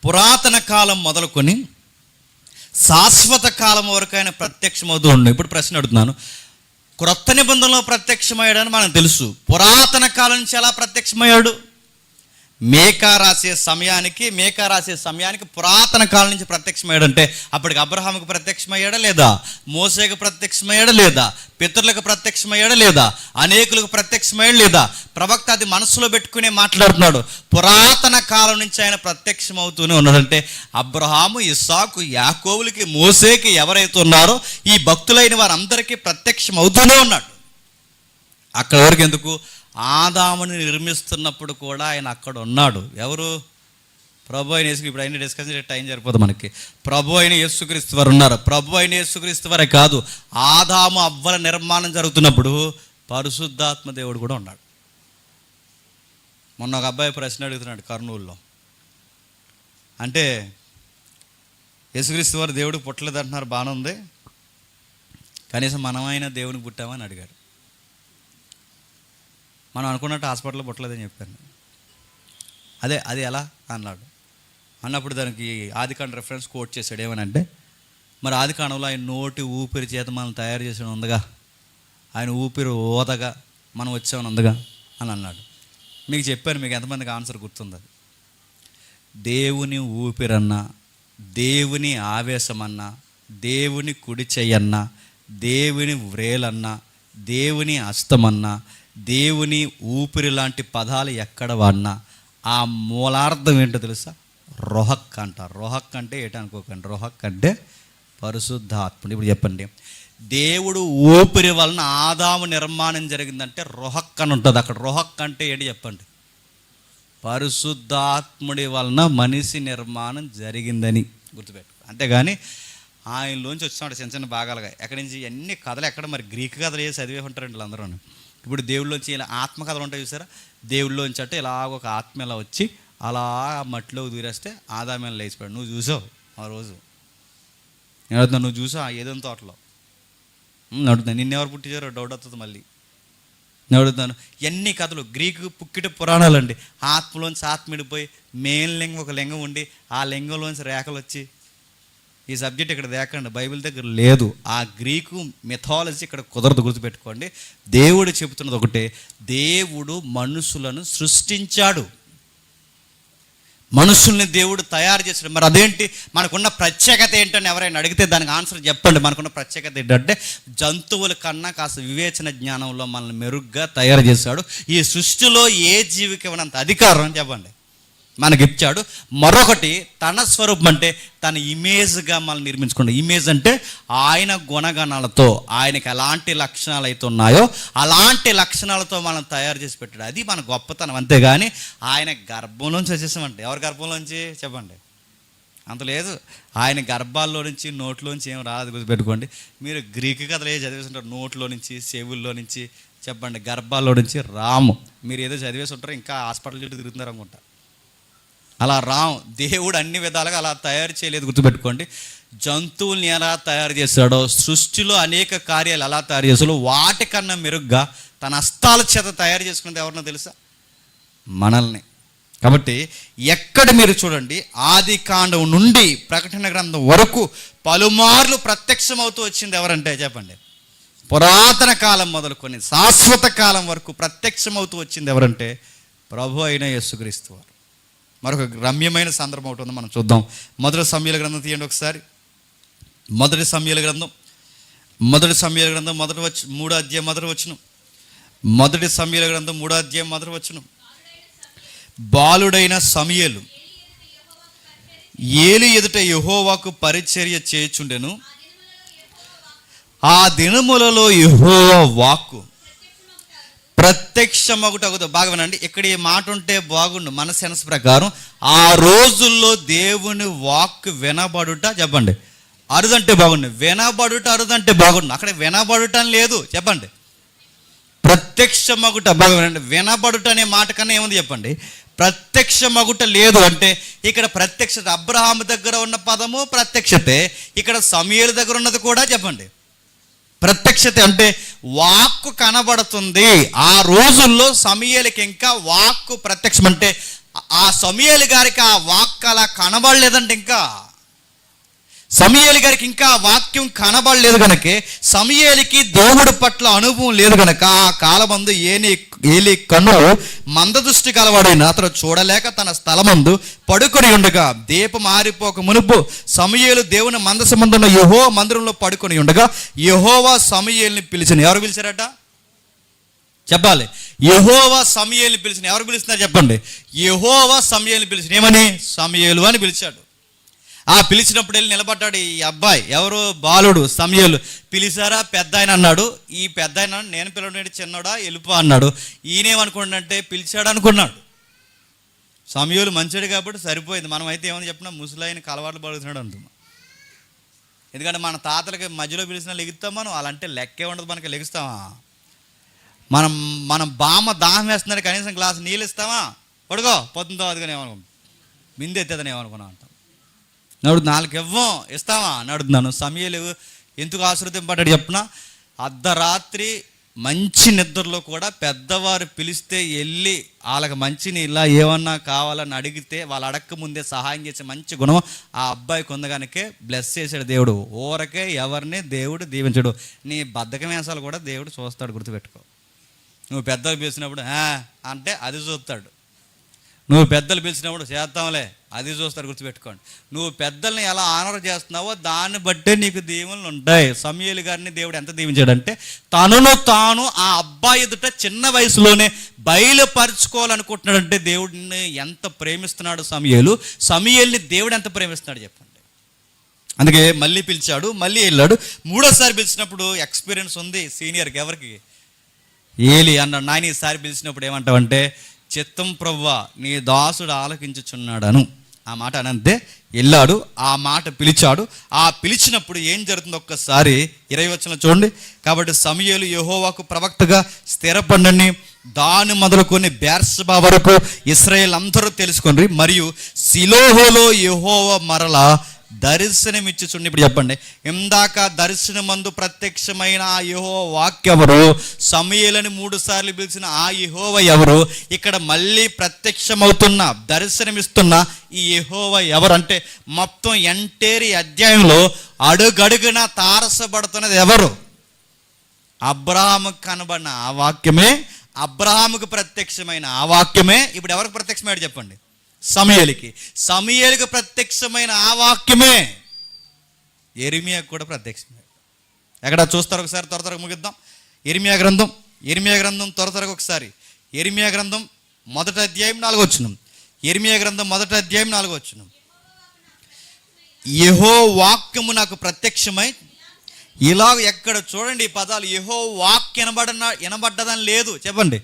పురాతన కాలం మొదలుకొని శాశ్వత కాలం వరకు ఆయన ప్రత్యక్షమవుతూ ఉండు. ఇప్పుడు ప్రశ్న అడుగుతున్నాను, క్రొత్త నిబంధనలో ప్రత్యక్షమయ్యాడని మనకు తెలుసు, పురాతన కాలం నుంచి ఎలా ప్రత్యక్షమయ్యాడు? మేకా రాసే సమయానికి పురాతన కాలం నుంచి ప్రత్యక్షమయ్యాడంటే అప్పటికి అబ్రహాముకు ప్రత్యక్షమయ్యాడా లేదా? మోసేకు ప్రత్యక్షమయ్యాడా లేదా? పితరులకు ప్రత్యక్షమయ్యాడా లేదా? అనేకులకు ప్రత్యక్షమయ్యాడా లేదా? ప్రవక్త అది మనసులో పెట్టుకునే మాట్లాడుతున్నాడు. పురాతన కాలం నుంచి ఆయన ప్రత్యక్షమవుతూనే ఉన్నాడంటే అబ్రహాము, ఇస్సాకు, యాకోబులకి, మోసేకి ఎవరైతే ఉన్నారో ఈ భక్తులైన వారందరికీ ప్రత్యక్షం అవుతూనే ఉన్నాడు. అక్కడ వరకు ఎందుకు? ఆదాముని నిర్మిస్తున్నప్పుడు కూడా ఆయన అక్కడ ఉన్నాడు. ఎవరు? ప్రభు అయిన యేసు. ఇప్పుడు అయిన డిస్కషన్ టైం సరిపోతుంది మనకి. ప్రభు అయిన యేసుక్రీస్తు వారు ఉన్నారు. ప్రభు అయిన యేసుక్రీస్తు వారే కాదు, ఆదాము అవ్వల నిర్మాణం జరుగుతున్నప్పుడు పరిశుద్ధాత్మ దేవుడు కూడా ఉన్నాడు. మొన్న ఒక అబ్బాయి ప్రశ్న అడుగుతున్నాడు కర్నూలులో, అంటే యేసుక్రీస్తు వారు దేవుడికి పుట్టలేదు అంటున్నారు, బాగానే ఉంది, కనీసం మనమైనా దేవునికి పుట్టామని అడిగాడు. మనం అనుకున్నట్టు హాస్పిటల్లో పుట్టలేదని చెప్పాను. అది ఎలా అన్నాడు. అన్నప్పుడు దానికి ఆదికాండ రెఫరెన్స్ కోట్ చేశాడు. ఏమనంటే, మరి ఆదికాండంలో ఆయన నోటి ఊపిరి చేత మనం తయారు చేసిన ఉందిగా, ఆయన ఊపిరి ఓదగా మనం వచ్చామని ఉందిగా అని అన్నాడు. మీకు చెప్పాను, మీకు ఎంతమందికి ఆన్సర్ గుర్తుంది? అది దేవుని ఊపిరన్నా, దేవుని ఆవేశమన్నా, దేవుని కుడి చెయ్యన్నా, దేవుని వ్రేలన్నా, దేవుని హస్తమన్నా, దేవుని ఊపిరి లాంటి పదాలు ఎక్కడ వాడినా ఆ మూలార్థం ఏంటో తెలుసా? రొహక్ అంటారు. రొహక్ అంటే ఏంటనుకోకండి, రొహక్ అంటే పరిశుద్ధాత్ముడు. ఇప్పుడు చెప్పండి, దేవుడు ఊపిరి వలన ఆదాము నిర్మాణం జరిగిందంటే రొహక్ అని ఉంటుంది. అక్కడ రొహక్ అంటే ఏంటి చెప్పండి? పరిశుద్ధాత్ముడి వలన మనిషి నిర్మాణం జరిగిందని గుర్తుపెట్టు. అంతేగాని ఆయనలోంచి వచ్చినాడు చిన్న చిన్న భాగాలుగా. ఎక్కడి నుంచి అన్ని కథలు ఎక్కడ మరి గ్రీక్ కథలు వేసి చదివే ఉంటారండి వీళ్ళందరూ. ఇప్పుడు దేవుళ్ళలోంచి ఇలా ఆత్మకథలు ఉంటాయి చూసారా, దేవుళ్ళలోంచి అంటే ఇలాగ ఒక ఆత్మ ఇలా వచ్చి అలా మట్టిలోకి దూరేస్తే ఆదామేలా లేచిపోయాడు. నువ్వు చూసావు ఆ రోజు, నేను అడుగుతున్నా, నువ్వు చూసావు ఏదో తోటలో అడుగుతున్నా, నిన్నెవరు పుట్టించారో డౌట్ వస్తుంది మళ్ళీ. నేను అడుగుతాను, ఎన్ని కథలు గ్రీకు పుక్కిట పురాణాలండి. ఆత్మలోంచి ఆత్మ విడిపోయి మెయిన్ లింగం ఒక లింగం ఉండి ఆ లింగంలోంచి రేఖలు వచ్చి, ఈ సబ్జెక్ట్ ఇక్కడ దేకండి, బైబిల్ దగ్గర లేదు. ఆ గ్రీకు మిథాలజీ ఇక్కడ కుదరదు, గుర్తుపెట్టుకోండి. దేవుడు చెబుతున్నది ఒకటే, దేవుడు మనుషులను సృష్టించాడు, మనుషుల్ని దేవుడు తయారు చేశాడు. మరి అదేంటి, మనకున్న ప్రత్యేకత ఏంటని ఎవరైనా అడిగితే దానికి ఆన్సర్ చెప్పండి. మనకున్న ప్రత్యేకత ఏంటంటే జంతువుల కన్నా కాస్త వివేచన జ్ఞానంలో మనల్ని మెరుగ్గా తయారు చేశాడు. ఈ సృష్టిలో ఏ జీవికి ఇవ్వనంత అధికారం అని చెప్పండి మనకి ఇచ్చాడు. మరొకటి, తన స్వరూపం అంటే తన ఇమేజ్గా మనం నిర్మించుకోండి. ఇమేజ్ అంటే ఆయన గుణగణాలతో, ఆయనకి ఎలాంటి లక్షణాలు అయితే ఉన్నాయో అలాంటి లక్షణాలతో మనం తయారు చేసి పెట్టాడు. అది మన గొప్పతనం. అంతేగాని ఆయన గర్భంలోంచి వచ్చేసామంటే, ఎవరి గర్భంలోంచి చెప్పండి, అంత లేదు. ఆయన గర్భాల్లో నుంచి నోట్లోంచి ఏం రాదు, గుర్తుపెట్టుకోండి. మీరు గ్రీకు కథలు ఏదో చదివేసి నోట్లో నుంచి చెవుల్లో నుంచి చెప్పండి, గర్భాల్లో నుంచి రాము. మీరు ఏదో చదివేసి ఉంటారో, ఇంకా హాస్పిటల్ చుట్టూ తిరుగుతున్నారు అనుకుంటా. అలా రాము. దేవుడు అన్ని విధాలుగా అలా తయారు చేయలేదు, గుర్తుపెట్టుకోండి. జంతువుల్ని ఎలా తయారు చేశాడో, సృష్టిలో అనేక కార్యాలు ఎలా తయారు చేశాడో వాటికన్నా మెరుగ్గా తన హస్తాల చేత తయారు చేసుకున్నది ఎవరన్నా తెలుసా? మనల్ని. కాబట్టి ఎక్కడ మీరు చూడండి, ఆది కాండం నుండి ప్రకటన గ్రంథం వరకు పలుమార్లు ప్రత్యక్షమవుతూ వచ్చింది ఎవరంటే చెప్పండి, పురాతన కాలం మొదలుకొని శాశ్వత కాలం వరకు ప్రత్యక్షమవుతూ వచ్చింది ఎవరంటే ప్రభు అయిన యేసుక్రీస్తు వారు. మరొక రమ్యమైన సందర్భం ఒకటి ఉంది, మనం చూద్దాం. మొదటి సమూయేలు గ్రంథం తీయండి ఒకసారి. మొదటి సమూయేలు గ్రంథం 3వ అధ్యాయం మొదటి వచనం. మొదటి సమూయేలు గ్రంథం 3వ అధ్యాయం మొదటి వచనం. బాలుడైన సమూయేలు ఏలి ఎదుట యెహోవాకు పరిచర్య చేయుచుండెను. ఆ దినములలో యెహోవా వాక్కు ప్రత్యక్షమగుటగుదు. బాగా వినండి, ఇక్కడ ఈ మాట ఉంటే బాగుండు మన సెన్స్ ప్రకారం. ఆ రోజుల్లో దేవుని వాక్ వినబడుట చెప్పండి అరుదంటే బాగుండు, వినబడుట అరుదంటే బాగుండు. అక్కడ వినబడుట లేదు చెప్పండి, ప్రత్యక్షమగుట. బాగా వినండి, వినబడుట అనే మాట కన్నా ఏముంది చెప్పండి, ప్రత్యక్షమగుట లేదు. అంటే ఇక్కడ ప్రత్యక్షత, అబ్రహాము దగ్గర ఉన్న పదము ప్రత్యక్షతే, ఇక్కడ సమూయేలు దగ్గర ఉన్నది కూడా చెప్పండి ప్రత్యక్షత. అంటే వాక్కు కనబడుతుంది. ఆ రోజుల్లో సమూయేలుకి ఇంకా వాక్కు ప్రత్యక్షం. అంటే ఆ సమూయేలు గారికి ఆ వాక్కు అలా కనబడలేదంటే, ఇంకా సమూయేలు గారికి ఇంకా వాక్యం కనబడలేదు కనుక, సమూయేలుకి దేవుడి పట్ల అనుభవం లేదు కనుక, ఆ కాలమందు ఏలి కన్ను మందదృష్టి కలవాడైన అతను చూడలేక తన స్థలమందు పడుకొని ఉండగా, దీపం ఆరిపోక మునుపు సమూయేలు దేవుని మందసమందున్న యెహోవా మందిరంలో పడుకొని ఉండగా యెహోవా సమూయేలుని పిలిచిన. ఎవరు పిలిచారట చెప్పాలి? యెహోవా సమూయేలుని పిలిచిన. ఎవరు పిలుస్తున్నారు చెప్పండి? యెహోవా సమూయేలుని పిలిచిన. ఏమని? సమూయేలు అని పిలిచాడు. ఆ పిలిచినప్పుడు వెళ్ళి నిలబడ్డాడు ఈ అబ్బాయి, ఎవరు? బాలుడు సమూయేలు. పిలిచారా పెద్ద ఆయన అన్నాడు. ఈ పెద్ద ఆయన, నేను పిలవడం చిన్నోడా వెళ్ళిపో అన్నాడు. ఈయనేమనుకున్నాడంటే పిలిచాడు అనుకున్నాడు. సమూయేలు మంచిడు కాబట్టి సరిపోయింది. మనం అయితే ఏమని చెప్పినా ముసలాయన కలవాట్లు పడుతున్నాడు అంటున్నాం. ఎందుకంటే మన తాతలకి మధ్యలో పిలిచినా లెగుస్తాం మనం, అలాంటే లెక్కే ఉండదు మనకి. లెగుస్తామా? మనం బామ్మ దాహం వేస్తున్నాడు, కనీసం గ్లాస్ నీళ్ళు ఇస్తామా? పడుకో పొద్దుతో అదిగానే ఏమనుకున్నాం, మిందెత్తేదని ఏమనుకున్నాం అంటాం. నడు 4 ఇవ్వం ఇస్తావా అని అడుగుతున్నాను. సమూయేలు ఎందుకు ఆశీర్వదింపడ్డాడు చెప్పిన, అర్ధరాత్రి మంచి నిద్రలో కూడా పెద్దవారు పిలిస్తే వెళ్ళి వాళ్ళకి మంచిని ఇలా ఏమన్నా కావాలని అడిగితే వాళ్ళు అడక్క ముందే సహాయం చేసే మంచి గుణం ఆ అబ్బాయికి ఉంది కనుకే బ్లెస్ చేశాడు దేవుడు. ఊరకే ఎవరిని దేవుడు దీవించడు. నీ బద్ధకం వేసాలు కూడా దేవుడు చూస్తాడు, గుర్తుపెట్టుకో. నువ్వు పెద్దలు పిలిచినప్పుడు అంటే అది చూస్తాడు. నువ్వు పెద్దలు పిలిచినప్పుడు చేద్దాంలే అది చూస్తారు, గుర్తుపెట్టుకోండి. నువ్వు పెద్దల్ని ఎలా ఆనర్ చేస్తున్నావో దాన్ని బట్టే నీకు దీవెనలు ఉంటాయి. సమూయేలు గారిని దేవుడు ఎంత దీవించాడంటే, తనను తాను ఆ అబ్బాయి ఎదుట చిన్న వయసులోనే బయలుపరుచుకోవాలనుకుంటున్నాడంటే దేవుడిని ఎంత ప్రేమిస్తున్నాడు సమూయేలు. సమూయేలుని దేవుడు ఎంత ప్రేమిస్తున్నాడు చెప్పండి. అందుకే మళ్ళీ పిలిచాడు, మళ్ళీ వెళ్ళాడు. 3వసారి పిలిచినప్పుడు ఎక్స్పీరియన్స్ ఉంది సీనియర్కి. ఎవరికి? ఏలి అన్నాడు. నాయన ఈసారి పిలిచినప్పుడు ఏమంటావంటే, చిత్తం ప్రభువా నీ దాసుడు ఆలకించుచున్నాడను. ఆ మాట అనంతే వెళ్ళాడు. ఆ మాట పిలిచాడు. ఆ పిలిచినప్పుడు ఏం జరుగుతుందో ఒక్కసారి 20వ వచనం చూడండి. కాబట్టి సమూయేలు యెహోవాకు ప్రవక్తగా స్థిరపడని దాని మొదలుకొని బెర్షెబా వరకు ఇశ్రాయేలు అందరూ తెలుసుకొని, మరియు షిలోహులో యెహోవా మరలా దర్శనమిచ్చి చూడండి. ఇప్పుడు చెప్పండి, ఇందాక దర్శనమందు ప్రత్యక్షమైన ఆ యెహోవా వాక్యెవరు? సమూయేలుని 3 సార్లు పిలిచిన ఆ యెహోవా ఎవరు? ఇక్కడ మళ్ళీ ప్రత్యక్షమవుతున్న దర్శనమిస్తున్న ఈ యెహోవా ఎవరు అంటే మొత్తం ఎంటేరి అధ్యాయంలో అడుగడుగున తారసపడుతున్నది ఎవరు? అబ్రహాముకు కనబడిన ఆ వాక్యమే, అబ్రహాముకు ప్రత్యక్షమైన ఆ వాక్యమే ఇప్పుడు ఎవరికి ప్రత్యక్షమయ్యాడు చెప్పండి? సమూయేలుకి ప్రత్యక్షమైన ఆ వాక్యమే యెరెమీయాకు కూడా ప్రత్యక్షమయ్యాడు. ఎక్కడ చూస్తారు ఒకసారి, త్వరగా ముగిద్దాం. యెరెమీయా గ్రంథం త్వరగా ఒకసారి. యెరెమీయా గ్రంథం 1వ అధ్యాయం 4వ వచనం. యెరెమీయా గ్రంథం 1వ అధ్యాయం 4వ వచనం. యెహోవా వాక్యము నాకు ప్రత్యక్షమై, ఇలా ఎక్కడ చూడండి ఈ పదాలు, యెహోవా వాక్ వినబడ్డదని లేదు చెప్పండి.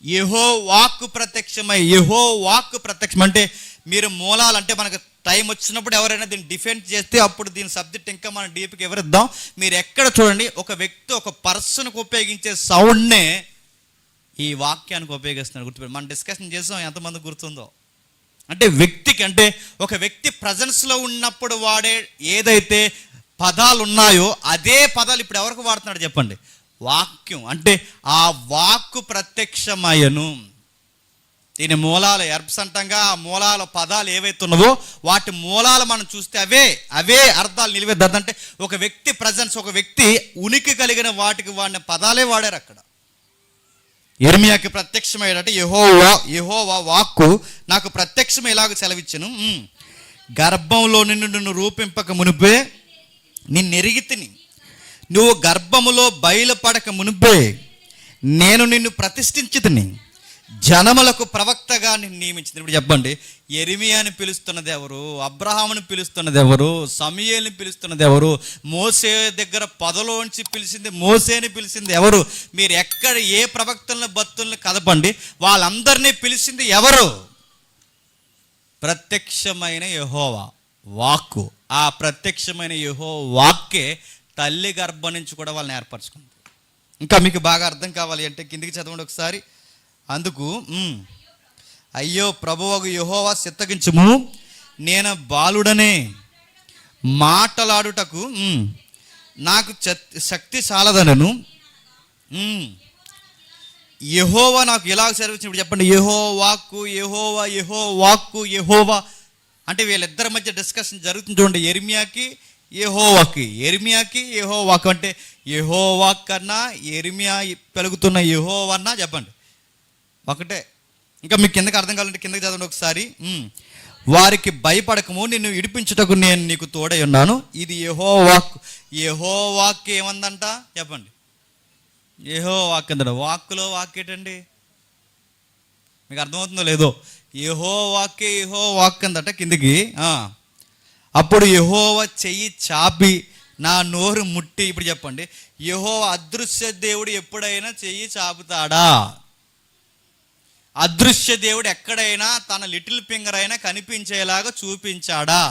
యెహోవా వాక్కు ప్రత్యక్షమై, యెహోవా వాక్కు ప్రత్యక్షం అంటే మీరు మూలాలు అంటే మనకు టైం వచ్చినప్పుడు ఎవరైనా దీన్ని డిఫెండ్ చేస్తే అప్పుడు దీని సబ్జెక్ట్ ఇంకా మనం డీప్కి ఎవరిద్దాం. మీరు ఎక్కడ చూడండి, ఒక వ్యక్తి ఒక పర్సన్కి ఉపయోగించే సౌండ్నే ఈ వాక్యానికి ఉపయోగిస్తున్నాడు. గుర్తుపెట్టి మనం డిస్కషన్ చేసాం, ఎంతమంది గుర్తుందో. అంటే వ్యక్తికి, అంటే ఒక వ్యక్తి ప్రజెన్స్లో ఉన్నప్పుడు వాడే ఏదైతే పదాలు ఉన్నాయో అదే పదాలు ఇప్పుడు ఎవరికి వాడుతున్నాడు చెప్పండి? వాక్యం. అంటే ఆ వాక్కు ప్రత్యక్షమయ్యను. దీని మూలాలు ఎర్బ్స్ అంటంగా, ఆ మూలాల పదాలు ఏవైతే ఉన్నవో వాటి మూలాలు మనం చూస్తే అవే అర్థాలు నిలివేద్దాం. అంటే ఒక వ్యక్తి ప్రజెన్స్, ఒక వ్యక్తి ఉనికి కలిగిన వాటికి వాడిన పదాలే వాడారు అక్కడ. యెరెమీయాకి ప్రత్యక్షమయ్యాడట యెహోవా వాక్కు నాకు ప్రత్యక్షం ఎలాగ సెలవిచ్చెను, గర్భంలో నిన్ను రూపింపక మునిపే నిన్నెరిగితిని, నువ్వు గర్భములో బయలుపడక మునిపే నేను నిన్ను ప్రతిష్ఠించితిని, జనములకు ప్రవక్తగా నిన్ను నియమించింది. ఇప్పుడు చెప్పండి, యెరెమీయాని పిలుస్తున్నది ఎవరు? అబ్రహాముని పిలుస్తున్నది ఎవరు? సమూయేలుని పిలుస్తున్నది ఎవరు? మోసే దగ్గర పదలోంచి పిలిచింది, మోసేని పిలిచింది ఎవరు? మీరు ఎక్కడ ఏ ప్రవక్తలను భక్తుల్ని కదపండి, వాళ్ళందరినీ పిలిచింది ఎవరు? ప్రత్యక్షమైన యెహోవా వాక్కు. ఆ ప్రత్యక్షమైన యెహోవా వాక్కే తల్లి గర్భం నుంచి కూడా వాళ్ళని ఏర్పరచుకుంది. ఇంకా మీకు బాగా అర్థం కావాలి అంటే కిందికి చదవండి ఒకసారి. అందుకు అయ్యో ప్రభువగు యెహోవా చిత్తగించుము, నేను బాలుడనే, మాటలాడుటకు నాకు శక్తి చాలదనను. యెహోవా నాకు ఎలాగ సెలవిచ్చిన? ఇప్పుడు చెప్పండి, యెహోవా వాక్కు, యెహోవా వాక్కు. అంటే వీళ్ళిద్దరి మధ్య డిస్కషన్ జరుగుతుంది చూడండి. యెరెమీయాకి యెహోవా వాక్కు. అంటే యెహోవా కన్నా యెరెమీయా పెరుగుతున్న యెహోవా అన్నా చెప్పండి ఒకటే. ఇంకా మీకు కిందకి అర్థం కావాలంటే కిందకి చదవండి ఒకసారి. వారికి భయపడకము, నిన్ను విడిపించుటకు నేను నీకు తోడై ఉన్నాను. ఇది యెహోవా వాక్కు ఏమందంట చెప్పండి? యెహోవా వాక్కు అందంట. వాక్కులో వాక్కేటండి? మీకు అర్థమవుతుందో లేదో? యెహోవా వాక్కు అందట కిందికి. అప్పుడు యెహోవా చెయ్యి చాపి నా నోరు ముట్టి, ఇప్పుడు చెప్పండి, యెహోవా అదృశ్య దేవుడు ఎప్పుడైనా చెయ్యి చాపుతాడా? అదృశ్య దేవుడు ఎక్కడైనా తన లిటిల్ ఫింగర్ అయినా కనిపించేలాగా చూపించాడా?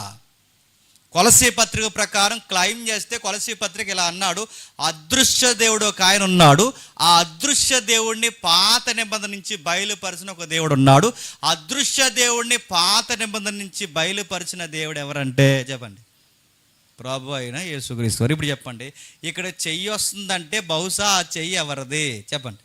కొలసీ పత్రిక ప్రకారం క్లైమ్ చేస్తే కొలసీ పత్రిక ఇలా అన్నాడు, అదృశ్య దేవుడు ఒక ఆయన ఉన్నాడు, ఆ అదృశ్య దేవుడిని పాత నిబంధన నుంచి బయలుపరిచిన ఒక దేవుడు ఉన్నాడు. అదృశ్య దేవుడిని పాత నిబంధన నుంచి బయలుపరిచిన దేవుడు ఎవరంటే చెప్పండి? ప్రభు అయిన యేసుక్రీస్తు. ఇప్పుడు చెప్పండి, ఇక్కడ చెయ్యి వస్తుందంటే బహుశా ఆ చెయ్యి ఎవరిది చెప్పండి?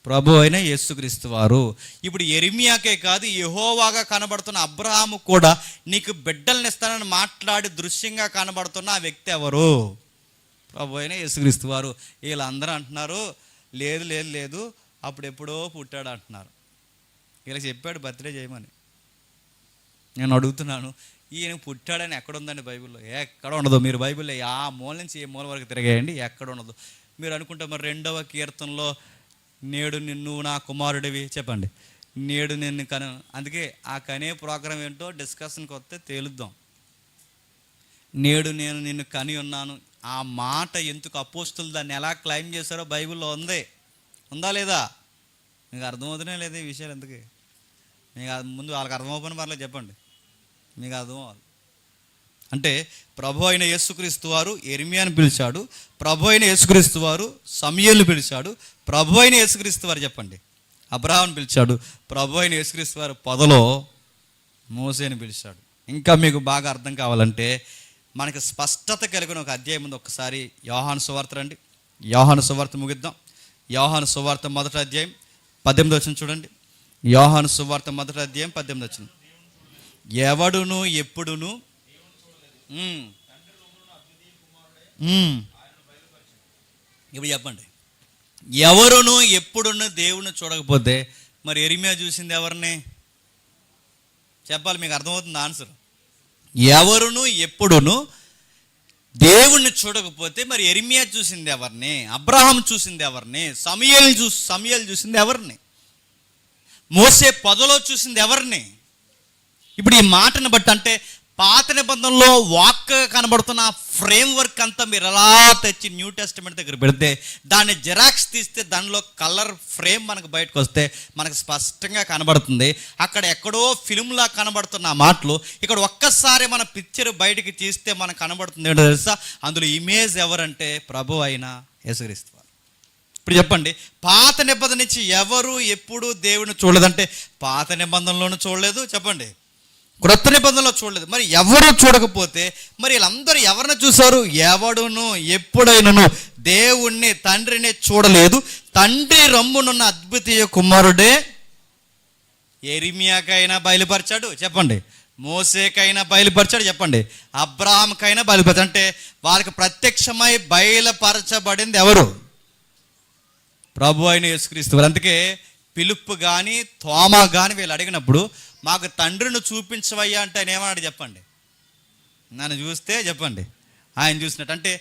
ప్రభు అయిన యేసుక్రీస్తు వారు. ఇప్పుడు యెరెమీయాకే కాదు, యెహోవాగా కనబడుతున్న అబ్రహాము కూడా నీకు బిడ్డల్ని ఇస్తానని మాట్లాడి దృశ్యంగా కనబడుతున్న ఆ వ్యక్తి ఎవరు? ప్రభు అయిన యేసుక్రీస్తు వారు. వీళ్ళందరూ అంటున్నారు లేదు అప్పుడు ఎప్పుడో పుట్టాడు అంటున్నారు. వీళ్ళకి చెప్పాడు బర్త్డే చేయమని. నేను అడుగుతున్నాను, ఈయన పుట్టాడని ఎక్కడ ఉందండి బైబిల్లో? ఎక్కడ ఉండదు. మీరు బైబిల్లో ఆ మూల నుంచి ఏ మూల వరకు తిరగేయండి, ఎక్కడ ఉండదు. మీరు అనుకుంటే మరి 2వ కీర్తనలో నేడు నిన్ను నా కుమారుడివి చెప్పండి, నేడు నిన్ను అందుకే ఆ కనే ప్రోగ్రాం ఏంటో డిస్కషన్కి వస్తే తేలుద్దాం. నేడు నేను నిన్ను కని ఉన్నాను, ఆ మాట ఎందుకు అపోస్తులు దాన్ని ఎలా క్లైమ్ చేశారో బైబిల్లో ఉందా లేదా? మీకు అర్థమవుతూనే లేదా ఈ విషయాలు? ఎందుకు మీకు ముందు వాళ్ళకి అర్థమవుతున్న పర్లేదు చెప్పండి, మీకు అర్థం అవ్వాలి. అంటే ప్రభు అయిన యేసుక్రీస్తు వారు యెరెమీయాని పిలిచాడు, ప్రభు అయిన యేసుక్రీస్తు వారు సమూయేలుని పిలిచాడు, ప్రభు అయిన యేసుక్రీస్తు వారు చెప్పండి అబ్రహాముని పిలిచాడు, ప్రభు అయిన యేసుక్రీస్తు వారు పొదలో మోసేని పిలిచాడు. ఇంకా మీకు బాగా అర్థం కావాలంటే మనకి స్పష్టత కలిగిన ఒక అధ్యాయం ఉంది. ఒకసారి యోహాను సువార్త రండి. యోహాను సువార్త ముగిద్దాం. యోహాను సువార్త 1వ అధ్యాయం 18వ వచనం చూడండి. యోహాను సువార్త 1వ అధ్యాయం 18వ వచనం. ఎవడును ఎప్పుడును ఇప్పుడు చెప్పండి, ఎవరును ఎప్పుడును దేవుని చూడకపోతే మరి యెరెమీయా చూసింది ఎవరిని? చెప్పాలి, మీకు అర్థమవుతుంది ఆన్సర్. ఎవరును ఎప్పుడును దేవుణ్ణి చూడకపోతే మరి యెరెమీయా చూసింది ఎవరిని? అబ్రహాం చూసింది ఎవరిని? సమూయేలు చూసింది ఎవరిని? మోసే పొదలో చూసింది ఎవరిని? ఇప్పుడు ఈ మాటను బట్టి అంటే పాత నిబంధనలో వాక్ కనబడుతున్న ఫ్రేమ్ వర్క్ అంతా మీరు ఎలా తెచ్చి న్యూ టెస్టిమెంట్ దగ్గర పెడితే దాన్ని జెరాక్స్ తీస్తే దానిలో కలర్ ఫ్రేమ్ మనకు బయటకు వస్తే మనకు స్పష్టంగా కనబడుతుంది. అక్కడ ఎక్కడో ఫిల్మ్లా కనబడుతున్న ఆ మాటలు ఇక్కడ ఒక్కసారి మన పిక్చర్ బయటికి తీస్తే మనకు కనబడుతుంది. ఏంటో తెలుసా? అందులో ఇమేజ్ ఎవరంటే ప్రభు అయిన యేసుక్రీస్తు. ఇప్పుడు చెప్పండి, పాత నిబంధన నుంచి ఎవరు ఎప్పుడు దేవుని చూడలేదంటే పాత నిబంధనలోనూ చూడలేదు, చెప్పండి క్రొత్త నిబంధనలో చూడలేదు. మరి ఎవరు చూడకపోతే మరి వీళ్ళందరూ ఎవరిని చూశారు? ఎవడును ఎప్పుడైనాను దేవుణ్ణి తండ్రిని చూడలేదు. తండ్రి రొమ్మునున్న అద్వితీయ కుమారుడే యెరెమీయాకైనా బయలుపరిచాడు, చెప్పండి మోసేకైనా బయలుపరిచాడు, చెప్పండి అబ్రహాంకైనా బయలుపరిచాడు. అంటే వారికి ప్రత్యక్షమై బయలుపరచబడింది ఎవరు? ప్రభు అయిన యేసుక్రీస్తు. అందుకే పిలుపు కానీ తోమా కానీ వీళ్ళు అడిగినప్పుడు మాకు తండ్రిని చూపించవయ్యా అంటే ఆయన ఏమన్నాడు చెప్పండి? నన్ను చూస్తే చెప్పండి ఆయన చూసినట్టు. అంటే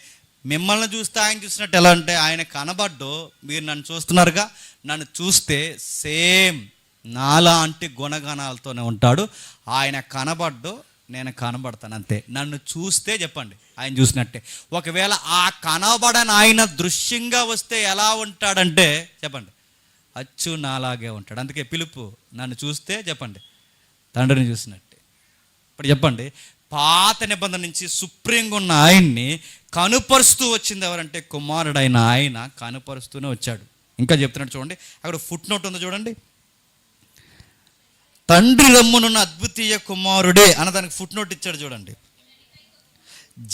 మిమ్మల్ని చూస్తే ఆయన చూసినట్టు ఎలా అంటే ఆయన కనబడ్డో మీరు నన్ను చూస్తున్నారుగా, నన్ను చూస్తే సేమ్ నాలాంటి గుణగణాలతోనే ఉంటాడు. ఆయన కనబడ్డో నేను కనబడతాను అంతే. నన్ను చూస్తే చెప్పండి ఆయన చూసినట్టే. ఒకవేళ ఆ కనబడని ఆయన దృశ్యంగా వస్తే ఎలా ఉంటాడంటే చెప్పండి అచ్చు నాలాగే ఉంటాడు. అందుకే పిలుపు నన్ను చూస్తే చెప్పండి తండ్రిని చూసినట్టే. ఇప్పుడు చెప్పండి, పాత నిబంధన నుంచి సుప్రీంగా ఉన్న ఆయన్ని కనుపరుస్తూ వచ్చింది ఎవరంటే కుమారుడైన ఆయన కనుపరుస్తూనే వచ్చాడు. ఇంకా చెప్తున్నట్టు చూడండి, అక్కడ ఫుట్ నోట్ ఉందో చూడండి. తండ్రి రమ్మునున్న అద్వితీయ కుమారుడే అన్నదానికి ఫుట్ నోట్ ఇచ్చాడు చూడండి.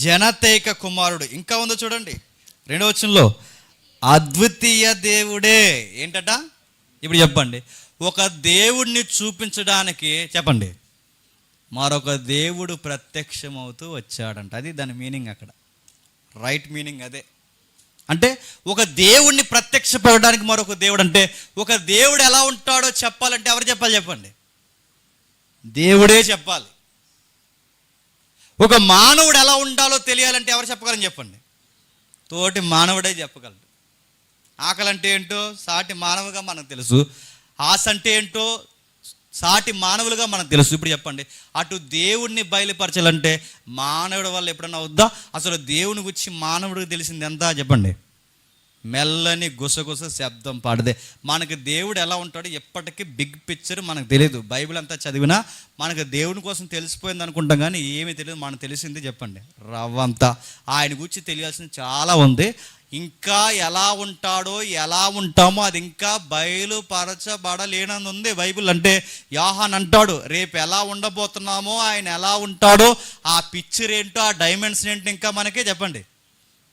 జనతైక కుమారుడు. ఇంకా ఉందో చూడండి 2వ వచనంలో అద్వితీయ దేవుడే. ఏంటట? ఇప్పుడు చెప్పండి, ఒక దేవుడిని చూపించడానికి చెప్పండి మరొక దేవుడు ప్రత్యక్షమవుతూ వచ్చాడంట. అది దాని మీనింగ్, అక్కడ రైట్ మీనింగ్ అదే. అంటే ఒక దేవుడిని ప్రత్యక్షపడడానికి మరొక దేవుడు. అంటే ఒక దేవుడు ఎలా ఉంటాడో చెప్పాలంటే ఎవరు చెప్పాలి చెప్పండి? దేవుడే చెప్పాలి. ఒక మానవుడు ఎలా ఉండాలో తెలియాలంటే ఎవరు చెప్పగలని చెప్పండి? తోటి మానవుడే చెప్పగలడు. ఆకలి అంటే ఏంటో సాటి మానవుగా మనకు తెలుసు, ఆశ అంటే ఏంటో సాటి మానవులుగా మనకు తెలుసు. ఇప్పుడు చెప్పండి, అటు దేవుణ్ణి బయలుపరచాలంటే మానవుడి వల్ల ఎప్పుడన్నా అవుద్దా? అసలు దేవుని గురించి మానవుడికి తెలిసింది ఎంత చెప్పండి? మెల్లని గుసగుస శబ్దం పాడదే. మనకు దేవుడు ఎలా ఉంటాడో ఎప్పటికీ బిగ్ పిక్చర్ మనకు తెలియదు. బైబిల్ అంతా చదివినా మనకు దేవుని కోసం తెలిసిపోయింది అనుకుంటాం, కానీ ఏమీ తెలియదు. మనకు తెలిసింది చెప్పండి రవ్వంతా. ఆయన గురించి తెలియాల్సింది చాలా ఉంది. ఇంకా ఎలా ఉంటాడో ఎలా ఉంటామో అది ఇంకా బయలుపరచబడలేనని ఉంది బైబిల్. అంటే యోహాన్ అంటాడు రేపు ఎలా ఉండబోతున్నామో ఆయన ఎలా ఉంటాడో ఆ పిక్చర్ ఏంటో ఆ డైమెన్షన్ ఏంటో ఇంకా మనకే చెప్పండి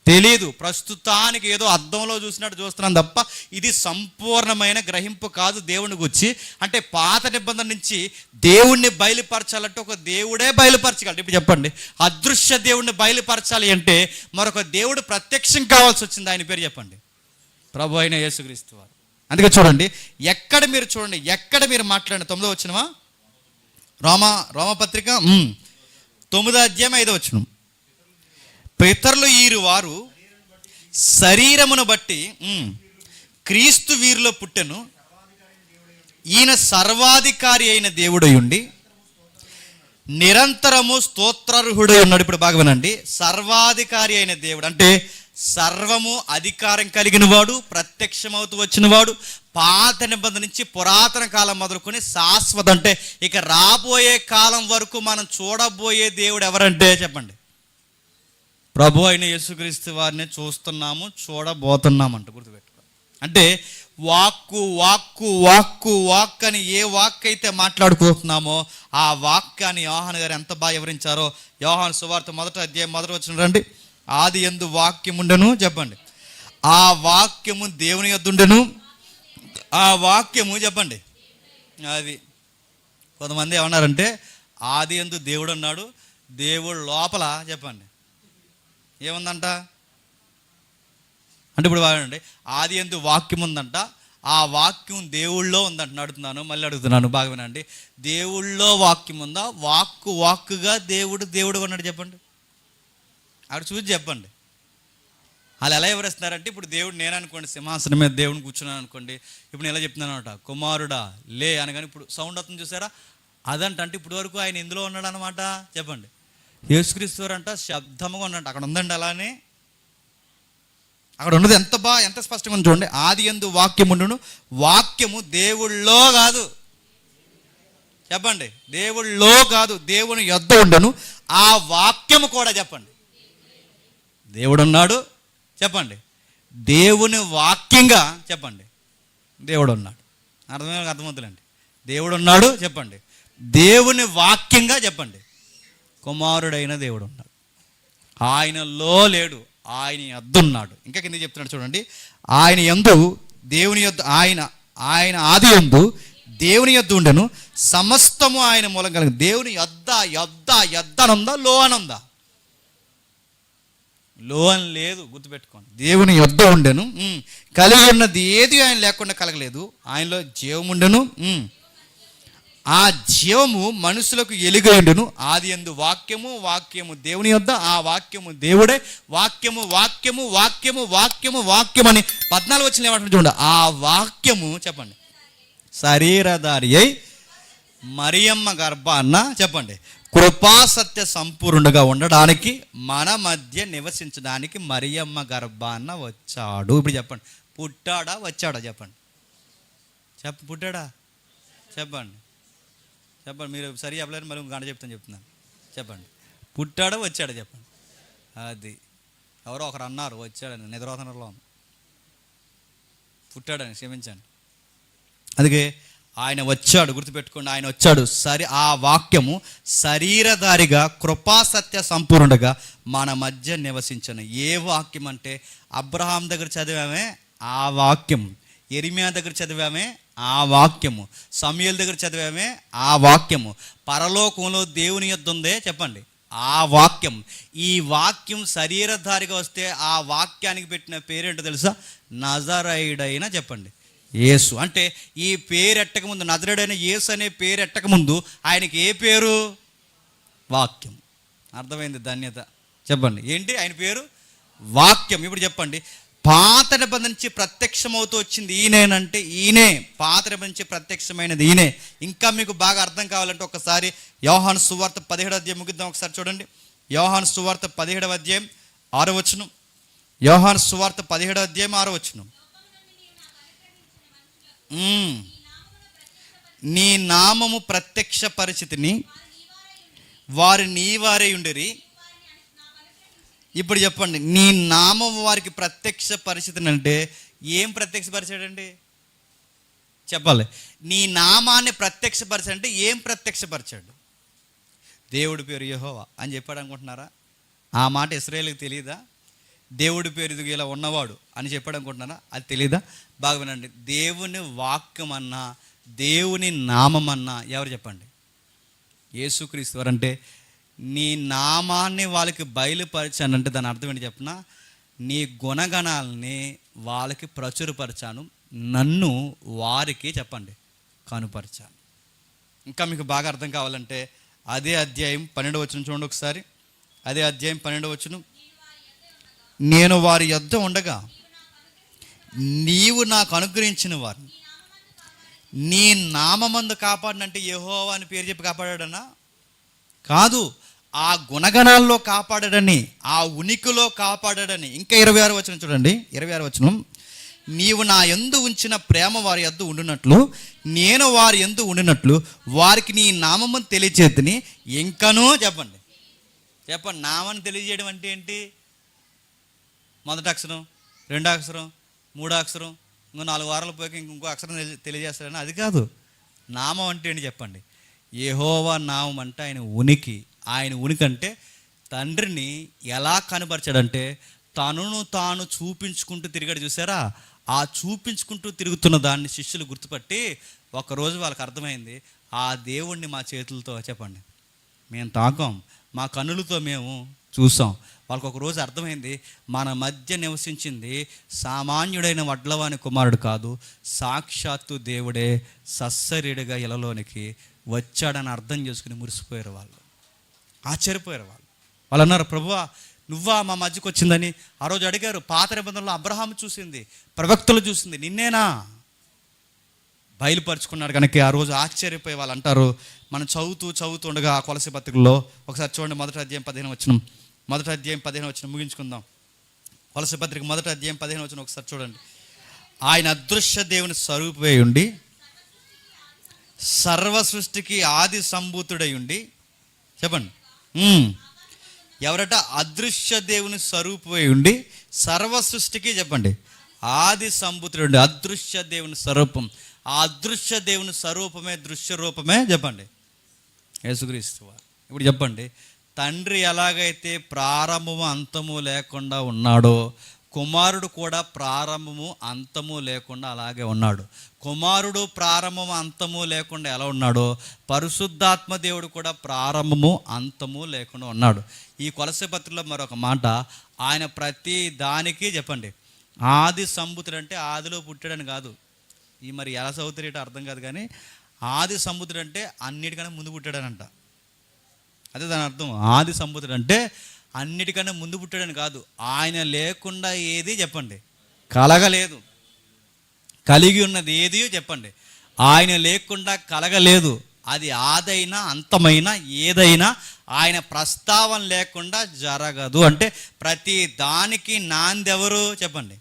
తెలియదు. ప్రస్తుతానికి ఏదో అద్దంలో చూసినట్టు చూస్తున్నాం తప్ప ఇది సంపూర్ణమైన గ్రహింపు కాదు దేవుని గురించి. అంటే పాత నిబంధన నుంచి దేవుణ్ణి బయలుపరచాలంటే ఒక దేవుడే బయలుపరచగలడు. ఇప్పుడు చెప్పండి, అదృశ్య దేవుణ్ణి బయలుపరచాలి అంటే మరొక దేవుడు ప్రత్యక్షం కావాల్సి వచ్చింది. ఆయన పేరు చెప్పండి, ప్రభు అయిన యేసుక్రీస్తు వారు. అందుకే చూడండి, ఎక్కడ మీరు చూడండి, ఎక్కడ మీరు మాట్లాడండి. 9వ వచనమా? రోమపత్రిక 9వ అధ్యాయం 5వ వచనం. పితరులు ఈరు వారు శరీరమును బట్టి క్రీస్తు వీరిలో పుట్టెను. ఈయన సర్వాధికారి అయిన దేవుడై ఉండి నిరంతరము స్తోత్రార్హుడై ఉన్నాడు. ఇప్పుడు బాగా వినండి, సర్వాధికారి అయిన దేవుడు అంటే సర్వము అధికారం కలిగిన వాడు, ప్రత్యక్షమవుతూ వచ్చిన వాడు, పాత నిబంధన నుంచి పురాతన కాలం మొదలుకొని శాశ్వత అంటే ఇక రాబోయే కాలం వరకు మనం చూడబోయే దేవుడు ఎవరంటే చెప్పండి ప్రభు అయిన యేసుక్రీస్తు వారిని చూస్తున్నాము, చూడబోతున్నామంట. గుర్తుపెట్టుకో. అంటే వాక్కు వాక్కు వాక్కు వాక్ అని ఏ వాక్ అయితే మాట్లాడుకుంటున్నామో ఆ వాక్యాన్ని యోహాను గారు ఎంత బాగా వివరించారో. యోహాను సువార్త 1వ అధ్యాయం 1వ వచనం రండి. ఆది యందు వాక్యం ఉండెను, చెప్పండి, ఆ వాక్యము దేవుని యొద్ద ఉండెను, ఆ వాక్యము, చెప్పండి, అది. కొంతమంది ఏమన్నారంటే ఆది యందు దేవుడు అన్నాడు, దేవుడు లోపల, చెప్పండి, ఏముందంట అంటే ఇప్పుడు వాడండి ఆది యందు వాక్యం ఉందంట, ఆ వాక్యం దేవుళ్ళో ఉందంట. అడుగుతున్నాను, మళ్ళీ అడుగుతున్నాను, బాగా వినండి. దేవుళ్ళో వాక్యం ఉందా? వాక్కుగా దేవుడు ఉన్నాడు, చెప్పండి. అక్కడ చూసి చెప్పండి. వాళ్ళు ఎలా వివరిస్తున్నారంటే ఇప్పుడు దేవుడు నేను అనుకోండి, సింహాసనం మీద దేవుడిని కూర్చున్నాను అనుకోండి. ఇప్పుడు నేను ఎలా చెప్తున్నాను అనమాట, కుమారుడా లే అనగానే ఇప్పుడు సౌండ్ అవుతుంది చూసారా, అదంట. అంటే ఇప్పుడు వరకు ఆయన ఇందులో ఉన్నాడు అనమాట, చెప్పండి. యేసుక్రీస్తు వారు అంట శబ్దముగా ఉన్నట్టు అక్కడ ఉందండి. అలానే అక్కడ ఉన్నది ఎంత స్పష్టంగా ఉంది చూడండి. ఆది యందు వాక్యం ఉండును, వాక్యము దేవుళ్ళో కాదు, చెప్పండి, దేవుళ్ళో కాదు, దేవుని యొద్ద ఉండను, ఆ వాక్యము కూడా, చెప్పండి, దేవుడు ఉన్నాడు, చెప్పండి, దేవుని వాక్యంగా, చెప్పండి, దేవుడు ఉన్నాడు. అర్థమవుతుందండి. దేవుడు ఉన్నాడు, చెప్పండి, దేవుని వాక్యంగా, చెప్పండి, కుమారుడైన దేవుడు ఉన్నాడు. ఆయనలో లేడు, ఆయన యొద్ద ఉన్నాడు. ఇంకా కింద చెప్తున్నాడు చూడండి. ఆయన యందు దేవుని యొద్ద, ఆయన ఆది యందు దేవుని యొద్ద ఉండెను, సమస్తము ఆయన మూలం కలిగింది. దేవుని యొద్ద అని ఉందా, లో అని ఉందా? లో అని లేదు, గుర్తుపెట్టుకోండి. దేవుని యొద్ద ఉండెను, కలిగి ఉన్నది ఏది ఆయన లేకుండా కలగలేదు. ఆయనలో జీవం ఉండెను, ఆ జీవము మనుషులకు ఎలుగైండును. ఆది యందు వాక్యము, వాక్యము దేవుని యొద్ద, ఆ వాక్యము దేవుడే. వాక్యము వాక్యము వాక్యము వాక్యము వాక్యం అని 14 వచనం ఏమంటారు చూడండి. ఆ వాక్యము, చెప్పండి, శరీరధారి అయి మరియమ్మ గర్భాన్న, చెప్పండి, కృపా సత్య సంపూర్ణుడుగా ఉండడానికి, మన మధ్య నివసించడానికి మరియమ్మ గర్భాన్న వచ్చాడు. ఇప్పుడు చెప్పండి, పుట్టాడా వచ్చాడా? చెప్పండి, పుట్టాడా? చెప్పండి, మీరు సరి చెప్పలేరు, మరి గంట చెప్తున్నాను. చెప్పండి, పుట్టాడా వచ్చాడా? చెప్పండి. అది ఎవరో ఒకరు అన్నారు వచ్చాడని, నిద్రోధనలో ఉంది, పుట్టాడని, క్షమించండి. అందుకే ఆయన వచ్చాడు, గుర్తుపెట్టుకోండి, ఆయన వచ్చాడు. ఆ వాక్యము శరీరధారిగా కృపాసత్య సంపూర్ణుడుగా మన మధ్య నివసించను. ఏ వాక్యం అంటే అబ్రహాం దగ్గర చదివామే ఆ వాక్యం, యెరెమీయా దగ్గర చదివామే ఆ వాక్యము, సమూయేలు దగ్గర చదివామే ఆ వాక్యము, పరలోకంలో దేవుని యొద్ద ఉందే, చెప్పండి, ఆ వాక్యం. ఈ వాక్యం శరీరధారిగా వస్తే ఆ వాక్యానికి పెట్టిన పేరేంటో తెలుసా? నజరేయుడైన, చెప్పండి, యేసు. అంటే ఈ పేరు ఎట్టకముందు, నజరేయుడైన యేసు అనే పేరు ఎట్టకముందు ఆయనకి ఏ పేరు? వాక్యం. అర్థమైంది? ధన్యత. చెప్పండి, ఏంటి ఆయన పేరు? వాక్యం. ఇప్పుడు చెప్పండి, పాత నిబంధన నుంచి ప్రత్యక్షమవుతూ వచ్చింది ఈయనేనంటే ఈయనే. పాత నిబంధన నుంచి ప్రత్యక్షమైనది ఈయనే. ఇంకా మీకు బాగా అర్థం కావాలంటే ఒకసారి యోహాను సువార్త 17వ అధ్యాయం ముగిద్దాం. ఒకసారి చూడండి. యోహాను సువార్త 17వ అధ్యాయం 6వ వచనం. యోహాను సువార్త 17వ అధ్యాయం 6వ వచనం. నీ నామము ప్రత్యక్ష పరిచితిని, వారు నీ వారే ఉండేరి. ఇప్పుడు చెప్పండి, నీ నామం వారికి ప్రత్యక్ష పరిస్థితిని అంటే ఏం ప్రత్యక్షపరిచాడండి? చెప్పాలి. నీ నామాన్ని ప్రత్యక్షపరిచాడంటే ఏం ప్రత్యక్షపరిచాడు? దేవుడి పేరు యెహోవా అని చెప్పాడు అనుకుంటున్నారా? ఆ మాట ఇశ్రాయేలుకి తెలియదా? దేవుడి పేరు ఇదిగో ఇలా ఉన్నవాడు అని చెప్పాడు అనుకుంటున్నారా? అది తెలీదా? బాగా వినండి. దేవుని వాక్యం అన్నా, దేవుని నామం అన్నా ఎవరు? చెప్పండి, యేసుక్రీస్తు వారు. అంటే నీ నామాన్ని వాళ్ళకి బయలుపరిచానంటే దాని అర్థం ఏంటి చెప్పనా? నీ గుణగణాలని వాళ్ళకి ప్రచురపరిచాను, నన్ను వారికి, చెప్పండి, కనుపరిచాను. ఇంకా మీకు బాగా అర్థం కావాలంటే అదే అధ్యాయం 12వ వచనం చూడండి ఒకసారి. అదే అధ్యాయం 12వ వచనం. నేను వారి యొద్ద ఉండగా నీవు నాకు అనుగ్రహించిన వారిని నీ నామమందు కాపాడినంటే యెహోవా అని పేరు చెప్పి కాపాడాడన్నా? కాదు, ఆ గుణగణాల్లో కాపాడాడని, ఆ ఉనికిలో కాపాడాడని. ఇంకా 26వ వచనం చూడండి. 26వ వచనం. నీవు నా యందు ఉంచిన ప్రేమ వారి యొద్ద ఉండునట్లు, నేను వారి యందు ఉండినట్లు వారికి నీ నామమును తెలియచేతిని. ఇంకనూ, చెప్పండి, నామాన్ని తెలియజేయడం అంటే ఏంటి? మొదటి అక్షరం, రెండో అక్షరం, మూడో అక్షరం, ఇంకో 4 వారాలు పోయాక ఇంకో అక్షరం తెలియజేస్తాడని అది కాదు. నామం అంటే ఏంటి చెప్పండి? యెహోవా నామం అంటే ఆయన ఉనికి. ఆయన ఉనికి అంటే తండ్రిని ఎలా కనబరిచాడంటే తనను తాను చూపించుకుంటూ తిరిగాడు. చూసారా? ఆ చూపించుకుంటూ తిరుగుతున్న దాన్ని శిష్యులు గుర్తుపట్టి ఒకరోజు వాళ్ళకి అర్థమైంది, ఆ దేవుణ్ణి మా చేతులతో చెప్పండి మేము తాకాం, మా కన్నులతో మేము చూసాం. వాళ్ళకి ఒకరోజు అర్థమైంది, మన మధ్య నివసించింది సామాన్యుడైన వడ్లవాని కుమారుడు కాదు, సాక్షాత్తు దేవుడే సస్సరీడిగా ఇలలోనికి వచ్చాడని అర్థం చేసుకుని మురిసిపోయారు వాళ్ళు, ఆశ్చర్యపోయారు వాళ్ళు. వాళ్ళు అన్నారు, ప్రభువా నువ్వా మా మధ్యకు వచ్చిందని. ఆ రోజు అడిగారు, పాత నిబంధనలో అబ్రహాము చూసింది, ప్రవక్తలు చూసింది, నిన్నేనా బయలుపరుచుకున్నాడు కనుక ఆ రోజు ఆశ్చర్యపోయి వాళ్ళు అంటారు. మనం చదువుతుండగా ఆ కొలసీ పత్రికలో ఒకసారి చూడండి, మొదటి అధ్యాయం 15 వచనం ముగించుకుందాం. కొలసీ పత్రిక 1 వచనం ఒకసారి చూడండి. ఆయన అదృశ్య దేవుని స్వరూపమై ఉండి సర్వ సృష్టికి ఆది సంభూతుడై ఉండి చెప్పండి. ఎవరట? అదృశ్య దేవుని స్వరూపమై ఉండి సర్వ సృష్టికి చెప్పండి ఆది సంభూతుడు. అదృశ్య దేవుని స్వరూపం. ఆ అదృశ్య దేవుని స్వరూపమే దృశ్య రూపమే చెప్పండి యేసుక్రీస్తు వారు. ఇప్పుడు చెప్పండి, తండ్రి ఎలాగైతే ప్రారంభము అంతము లేకుండా ఉన్నాడో కుమారుడు కూడా ప్రారంభము అంతము లేకుండా అలాగే ఉన్నాడు. కుమారుడు ప్రారంభము అంతము లేకుండా ఎలా ఉన్నాడో పరిశుద్ధాత్మ దేవుడు కూడా ప్రారంభము అంతము లేకుండా ఉన్నాడు. ఈ కొలసీ పత్రికలో మరొక మాట, ఆయన ప్రతి దానికి చెప్పండి ఆది సంభూతుడు. అంటే ఆదిలో పుట్టాడని కాదు. ఈ మరి ఎలా చదువుతారేటో అర్థం కాదు, కానీ ఆది సంభూతుడు అంటే అన్నిటికన్నా ముందు పుట్టాడనంట. అదే దాని అర్థం. ఆది సంభూతుడు అంటే అన్నిటికన్నా ముందు పుట్టాడని కాదు. ఆయన లేకుండా ఏది చెప్పండి కలగలేదు. కలిగి ఉన్నది ఏది చెప్పండి ఆయన లేకుండా కలగలేదు. అది ఆదైనా అంతమైనా ఏదైనా ఆయన ప్రస్తావన లేకుండా జరగదు. అంటే ప్రతి దానికి నాందెవరు చెప్పండి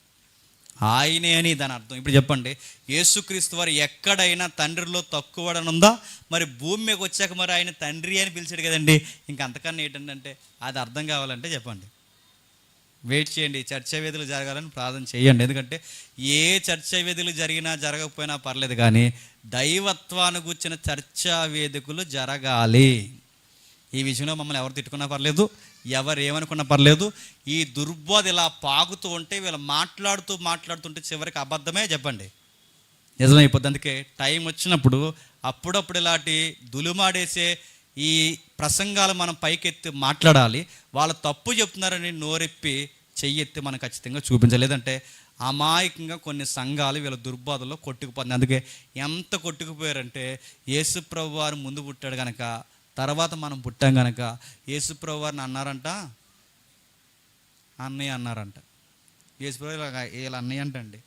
ఆయనే అని దాని అర్థం. ఇప్పుడు చెప్పండి, యేసుక్రీస్తు వారు ఎక్కడైనా తండ్రిలో తక్కువడనుందా? మరి భూమి మీదకి వచ్చాక మరి ఆయన తండ్రి అని పిలిచాడు కదండి. ఇంక అంతకన్నా ఏంటంటే అది అర్థం కావాలంటే చెప్పండి వెయిట్ చేయండి, చర్చా వేదికలు జరగాలని ప్రార్థన చేయండి. ఎందుకంటే ఏ చర్చా వేదికలు జరిగినా జరగకపోయినా పర్లేదు, కానీ దైవత్వాన్ని కూర్చిన చర్చా వేదికలు జరగాలి. ఈ విషయంలో మమ్మల్ని ఎవరు తిట్టుకున్నా పర్లేదు, ఎవరు ఏమనుకున్నా పర్లేదు. ఈ దుర్బోధ ఇలా పాగుతూ ఉంటే వీళ్ళు మాట్లాడుతుంటే చివరికి అబద్ధమే చెప్పండి నిజమైపోద్ది. అందుకే టైం వచ్చినప్పుడు అప్పుడప్పుడు ఇలాంటి దులుమాడేసే ఈ ప్రసంగాలు మనం పైకెత్తి మాట్లాడాలి. వాళ్ళు తప్పు చెప్తున్నారని నోరెప్పి చెయ్యెత్తి మనం ఖచ్చితంగా చూపించాలి. లేదంటే అమాయకంగా కొన్ని సంఘాలు వీళ్ళ దుర్బోధలో కొట్టుకుపోతుంది. అందుకే ఎంత కొట్టుకుపోయారంటే యేసుప్రభు వారు ముందు పుట్టాడు కనుక, తర్వాత మనం పుట్టాం కనుక యేసుప్రభు వారిని అన్నారంట అన్నయ్య అన్నారంట. యేసుప్రభు వీళ్ళ అన్నయ్య అంటండి.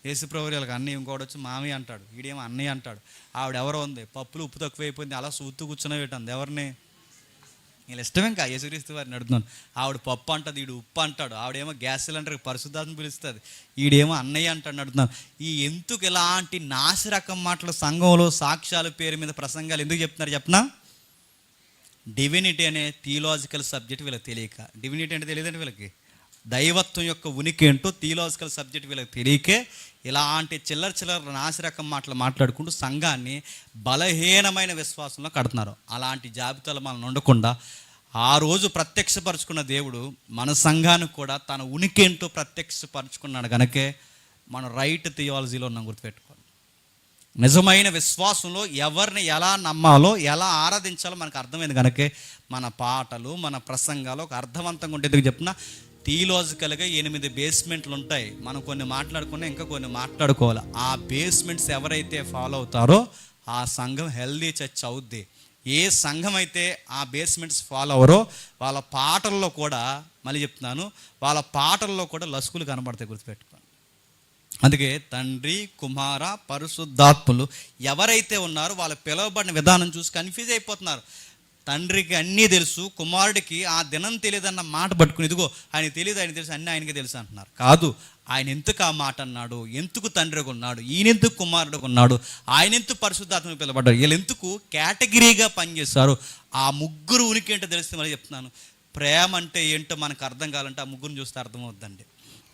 యేసుప్రభు వీళ్ళకి అన్నయ్య, ఇంకోటి వచ్చి మామయ్య అంటాడు, వీడేమో అన్నయ్య అంటాడు. ఆవిడ ఎవరో ఉంది, పప్పులు ఉప్పు తక్కువైపోయింది అలా సూత్తు కూర్చునే పెట్టండి. ఎవరిని? వీళ్ళు ఇష్టమే ఇంకా యేసుక్రీస్తు వారిని అడుగుతున్నాను. ఆవిడ పప్పు అంటుంది, వీడు ఉప్పు అంటాడు. ఆవిడేమో గ్యాస్ సిలిండర్ పరిశుద్ధాత్మ పిలుస్తుంది, వీడేమో అన్నయ్య అంటాడు. అడుగుతున్నాను, ఈ ఎందుకు ఇలాంటి నాసిరకం మాటలు సంఘంలో సాక్ష్యాల పేరు మీద ప్రసంగాలు ఎందుకు చెప్తున్నారు చెప్పనా? డివినిటీ అనే థియలాజికల్ సబ్జెక్ట్ వీళ్ళకి తెలియక. డివినిటీ అంటే తెలియదండి వీళ్ళకి. దైవత్వం యొక్క ఉనికి ఏంటో థియలాజికల్ సబ్జెక్ట్ వీళ్ళకి తెలియకే ఇలాంటి చిల్లర నాసిరకం మాటలు మాట్లాడుకుంటూ సంఘాన్ని బలహీనమైన విశ్వాసంలో కడుతున్నారు. అలాంటి జాబితాలు మనం ఉండకుండా ఆ రోజు ప్రత్యక్షపరుచుకున్న దేవుడు మన సంఘానికి కూడా తన ఉనికి ఏంటో ప్రత్యక్షపరుచుకున్నాడు కనుకే మనం రైట్ థియాలజీలో ఉన్నాం. గుర్తుపెట్టుకోండి, నిజమైన విశ్వాసంలో ఎవరిని ఎలా నమ్మాలో ఎలా ఆరాధించాలో మనకు అర్థమైంది కనుకే మన పాటలు మన ప్రసంగాలు ఒక అర్థవంతంగా ఉండేందుకు చెప్తున్నా. థియలాజికల్గా 8 బేస్మెంట్లు ఉంటాయి. మనం కొన్ని మాట్లాడుకున్నా ఇంకా కొన్ని మాట్లాడుకోవాలి. ఆ బేస్మెంట్స్ ఎవరైతే ఫాలో అవుతారో ఆ సంఘం హెల్దీ చర్చ్ అవుద్ది. ఏ సంఘం అయితే ఆ బేస్మెంట్స్ ఫాలో అవరో వాళ్ళ పాటల్లో కూడా, మళ్ళీ చెప్తున్నాను, వాళ్ళ పాటల్లో కూడా లసుకులు కనబడతాయి. గుర్తుపెట్టుకోండి. అందుకే తండ్రి కుమార పరిశుద్ధాత్ములు ఎవరైతే ఉన్నారో వాళ్ళ పిలువబడిన విధానం చూసి కన్ఫ్యూజ్ అయిపోతున్నారు. తండ్రికి అన్నీ తెలుసు, కుమారుడికి ఆ దినం తెలియదన్న మాట పట్టుకుని ఇదిగో ఆయన తెలియదు, ఆయన తెలుసు, అన్నీ ఆయనకి తెలుసు అంటున్నారు. కాదు, ఆయన ఎందుకు ఆ మాట అన్నాడు, ఎందుకు తండ్రికి ఉన్నాడు, ఈయనెందుకు కుమారుడికి ఉన్నాడు, ఆయన ఎందుకు పరిశుద్ధాత్మకు పిలబడ్డాడు, వీళ్ళు ఎందుకు కేటగిరీగా పనిచేస్తారు, ఆ ముగ్గురు ఉనికి ఏంటో తెలిస్తే మళ్ళీ చెప్తున్నాను. ప్రేమ అంటే ఏంటో మనకు అర్థం కావాలంటే ఆ ముగ్గురిని చూస్తే అర్థమవుద్దండి.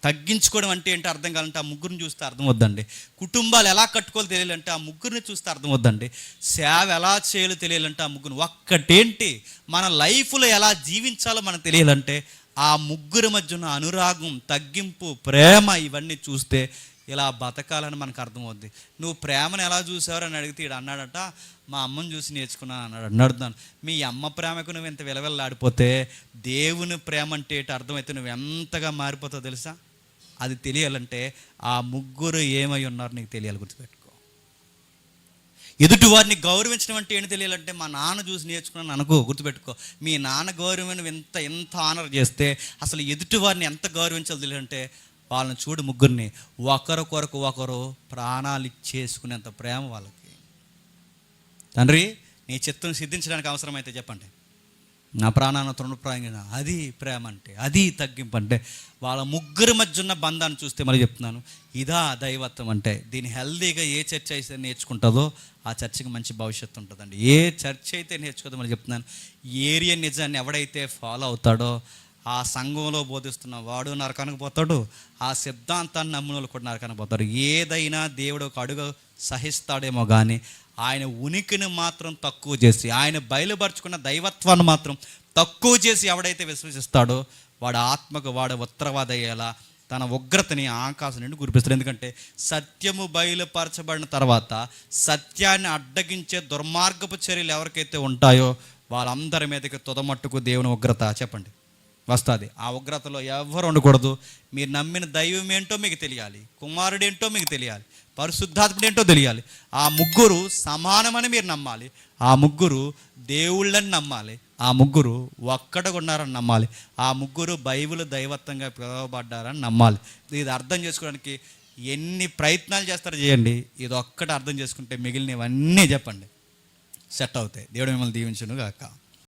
తగ్గించుకోవడం అంటే ఏంటో అర్థం కావాలంటే ఆ ముగ్గురిని చూస్తే అర్థం వద్దండి. కుటుంబాలు ఎలా కట్టుకోవాలో తెలియాలంటే ఆ ముగ్గురిని చూస్తే అర్థం వద్దండి. సేవ ఎలా చేయాలో తెలియాలంటే ఆ ముగ్గురు. ఒక్కటేంటి, మన లైఫ్లో ఎలా జీవించాలో మనకు తెలియాలంటే ఆ ముగ్గురి మధ్య ఉన్న అనురాగం, తగ్గింపు, ప్రేమ ఇవన్నీ చూస్తే ఇలా బతకాలని మనకు అర్థమవుద్ది. నువ్వు ప్రేమను ఎలా చూసావని అడిగితే ఈడు అన్నాడట, మా అమ్మని చూసి నేర్చుకున్నాను అన్నాడు. అడుగుతాను, మీ అమ్మ ప్రేమకు నువ్వు ఎంత విలవిల్లాడిపోతే దేవుని ప్రేమ అంటే ఏంటో అర్థమైతే నువ్వు ఎంతగా మారిపోతావు తెలుసా? అది తెలియాలంటే ఆ ముగ్గురు ఏమై ఉన్నారు నీకు తెలియాలి. గుర్తుపెట్టుకో. ఎదుటి వారిని గౌరవించడం అంటే ఏంటి తెలియాలంటే మా నాన్న చూసి నేర్చుకున్నాను అనుకో. గుర్తుపెట్టుకో, మీ నాన్న గౌరవం ఎంత ఆనర్ చేస్తే అసలు ఎదుటి వారిని ఎంత గౌరవించాలో తెలియాలంటే వాళ్ళని చూడు, ముగ్గురిని ఒకరి కొరకు ఒకరు ప్రాణాలు ఇచ్చేసుకునేంత ప్రేమ వాళ్ళకి. తండ్రి, నీ చిత్తం సిద్ధించడానికి అవసరమైతే చెప్పండి, నా ప్రాణాన్ని తృణప్రాయంగా. అది ప్రేమ అంటే, అది తగ్గింపు అంటే. వాళ్ళ ముగ్గురి మధ్య ఉన్న బంధాన్ని చూస్తే మళ్ళీ చెప్తున్నాను, ఇదా దైవత్వం అంటే. దీన్ని హెల్దీగా ఏ చర్చ అయితే నేర్చుకుంటుందో ఆ చర్చకి మంచి భవిష్యత్తు ఉంటుందండి. ఏ చర్చ అయితే నేర్చుకుందో మళ్ళీ చెప్తున్నాను, ఏరియా నిజాన్ని ఎవడైతే ఫాలో అవుతాడో ఆ సంఘంలో బోధిస్తున్న వాడు నరకానికి పోతాడు, ఆ సిద్ధాంతాన్ని నమ్మిన వాళ్ళు కూడా నరకానికి పోతారు. ఏదైనా దేవుడు ఒక అడుగు సహిస్తాడేమో కానీ ఆయన ఉనికిని మాత్రం తక్కువ చేసి, ఆయన బయలుపరుచుకున్న దైవత్వాన్ని మాత్రం తక్కువ చేసి ఎవడైతే విశ్వసిస్తాడో వాడు ఆత్మకు వాడు ఉత్తరవాద అయ్యేలా తన ఉగ్రతని ఆకాశం నుండి కురిపిస్తాడు. ఎందుకంటే సత్యము బయలుపరచబడిన తర్వాత సత్యాన్ని అడ్డగించే దుర్మార్గపు చర్యలు ఎవరికైతే ఉంటాయో వాళ్ళందరి మీదకి తుదమట్టుకు దేవుని ఉగ్రత చెప్పండి వస్తుంది. ఆ ఉగ్రతలో ఎవరు ఉండకూడదు. మీరు నమ్మిన దైవం ఏంటో మీకు తెలియాలి, కుమారుడు ఏంటో మీకు తెలియాలి, పరిశుద్ధాత్ముడు ఏంటో తెలియాలి. ఆ ముగ్గురు సమానమని మీరు నమ్మాలి. ఆ ముగ్గురు దేవుళ్ళని నమ్మాలి. ఆ ముగ్గురు ఒక్కటగా ఉన్నారని నమ్మాలి. ఆ ముగ్గురు బైబిల్ దైవత్వంగా పిలువబడ్డారని నమ్మాలి. ఇది అర్థం చేసుకోవడానికి ఎన్ని ప్రయత్నాలు చేస్తారో చేయండి. ఇది ఒక్కటి అర్థం చేసుకుంటే మిగిలినవన్నీ చెప్పండి సెట్ అవుతాయి. దేవుడు మిమ్మల్ని దీవించును గాక.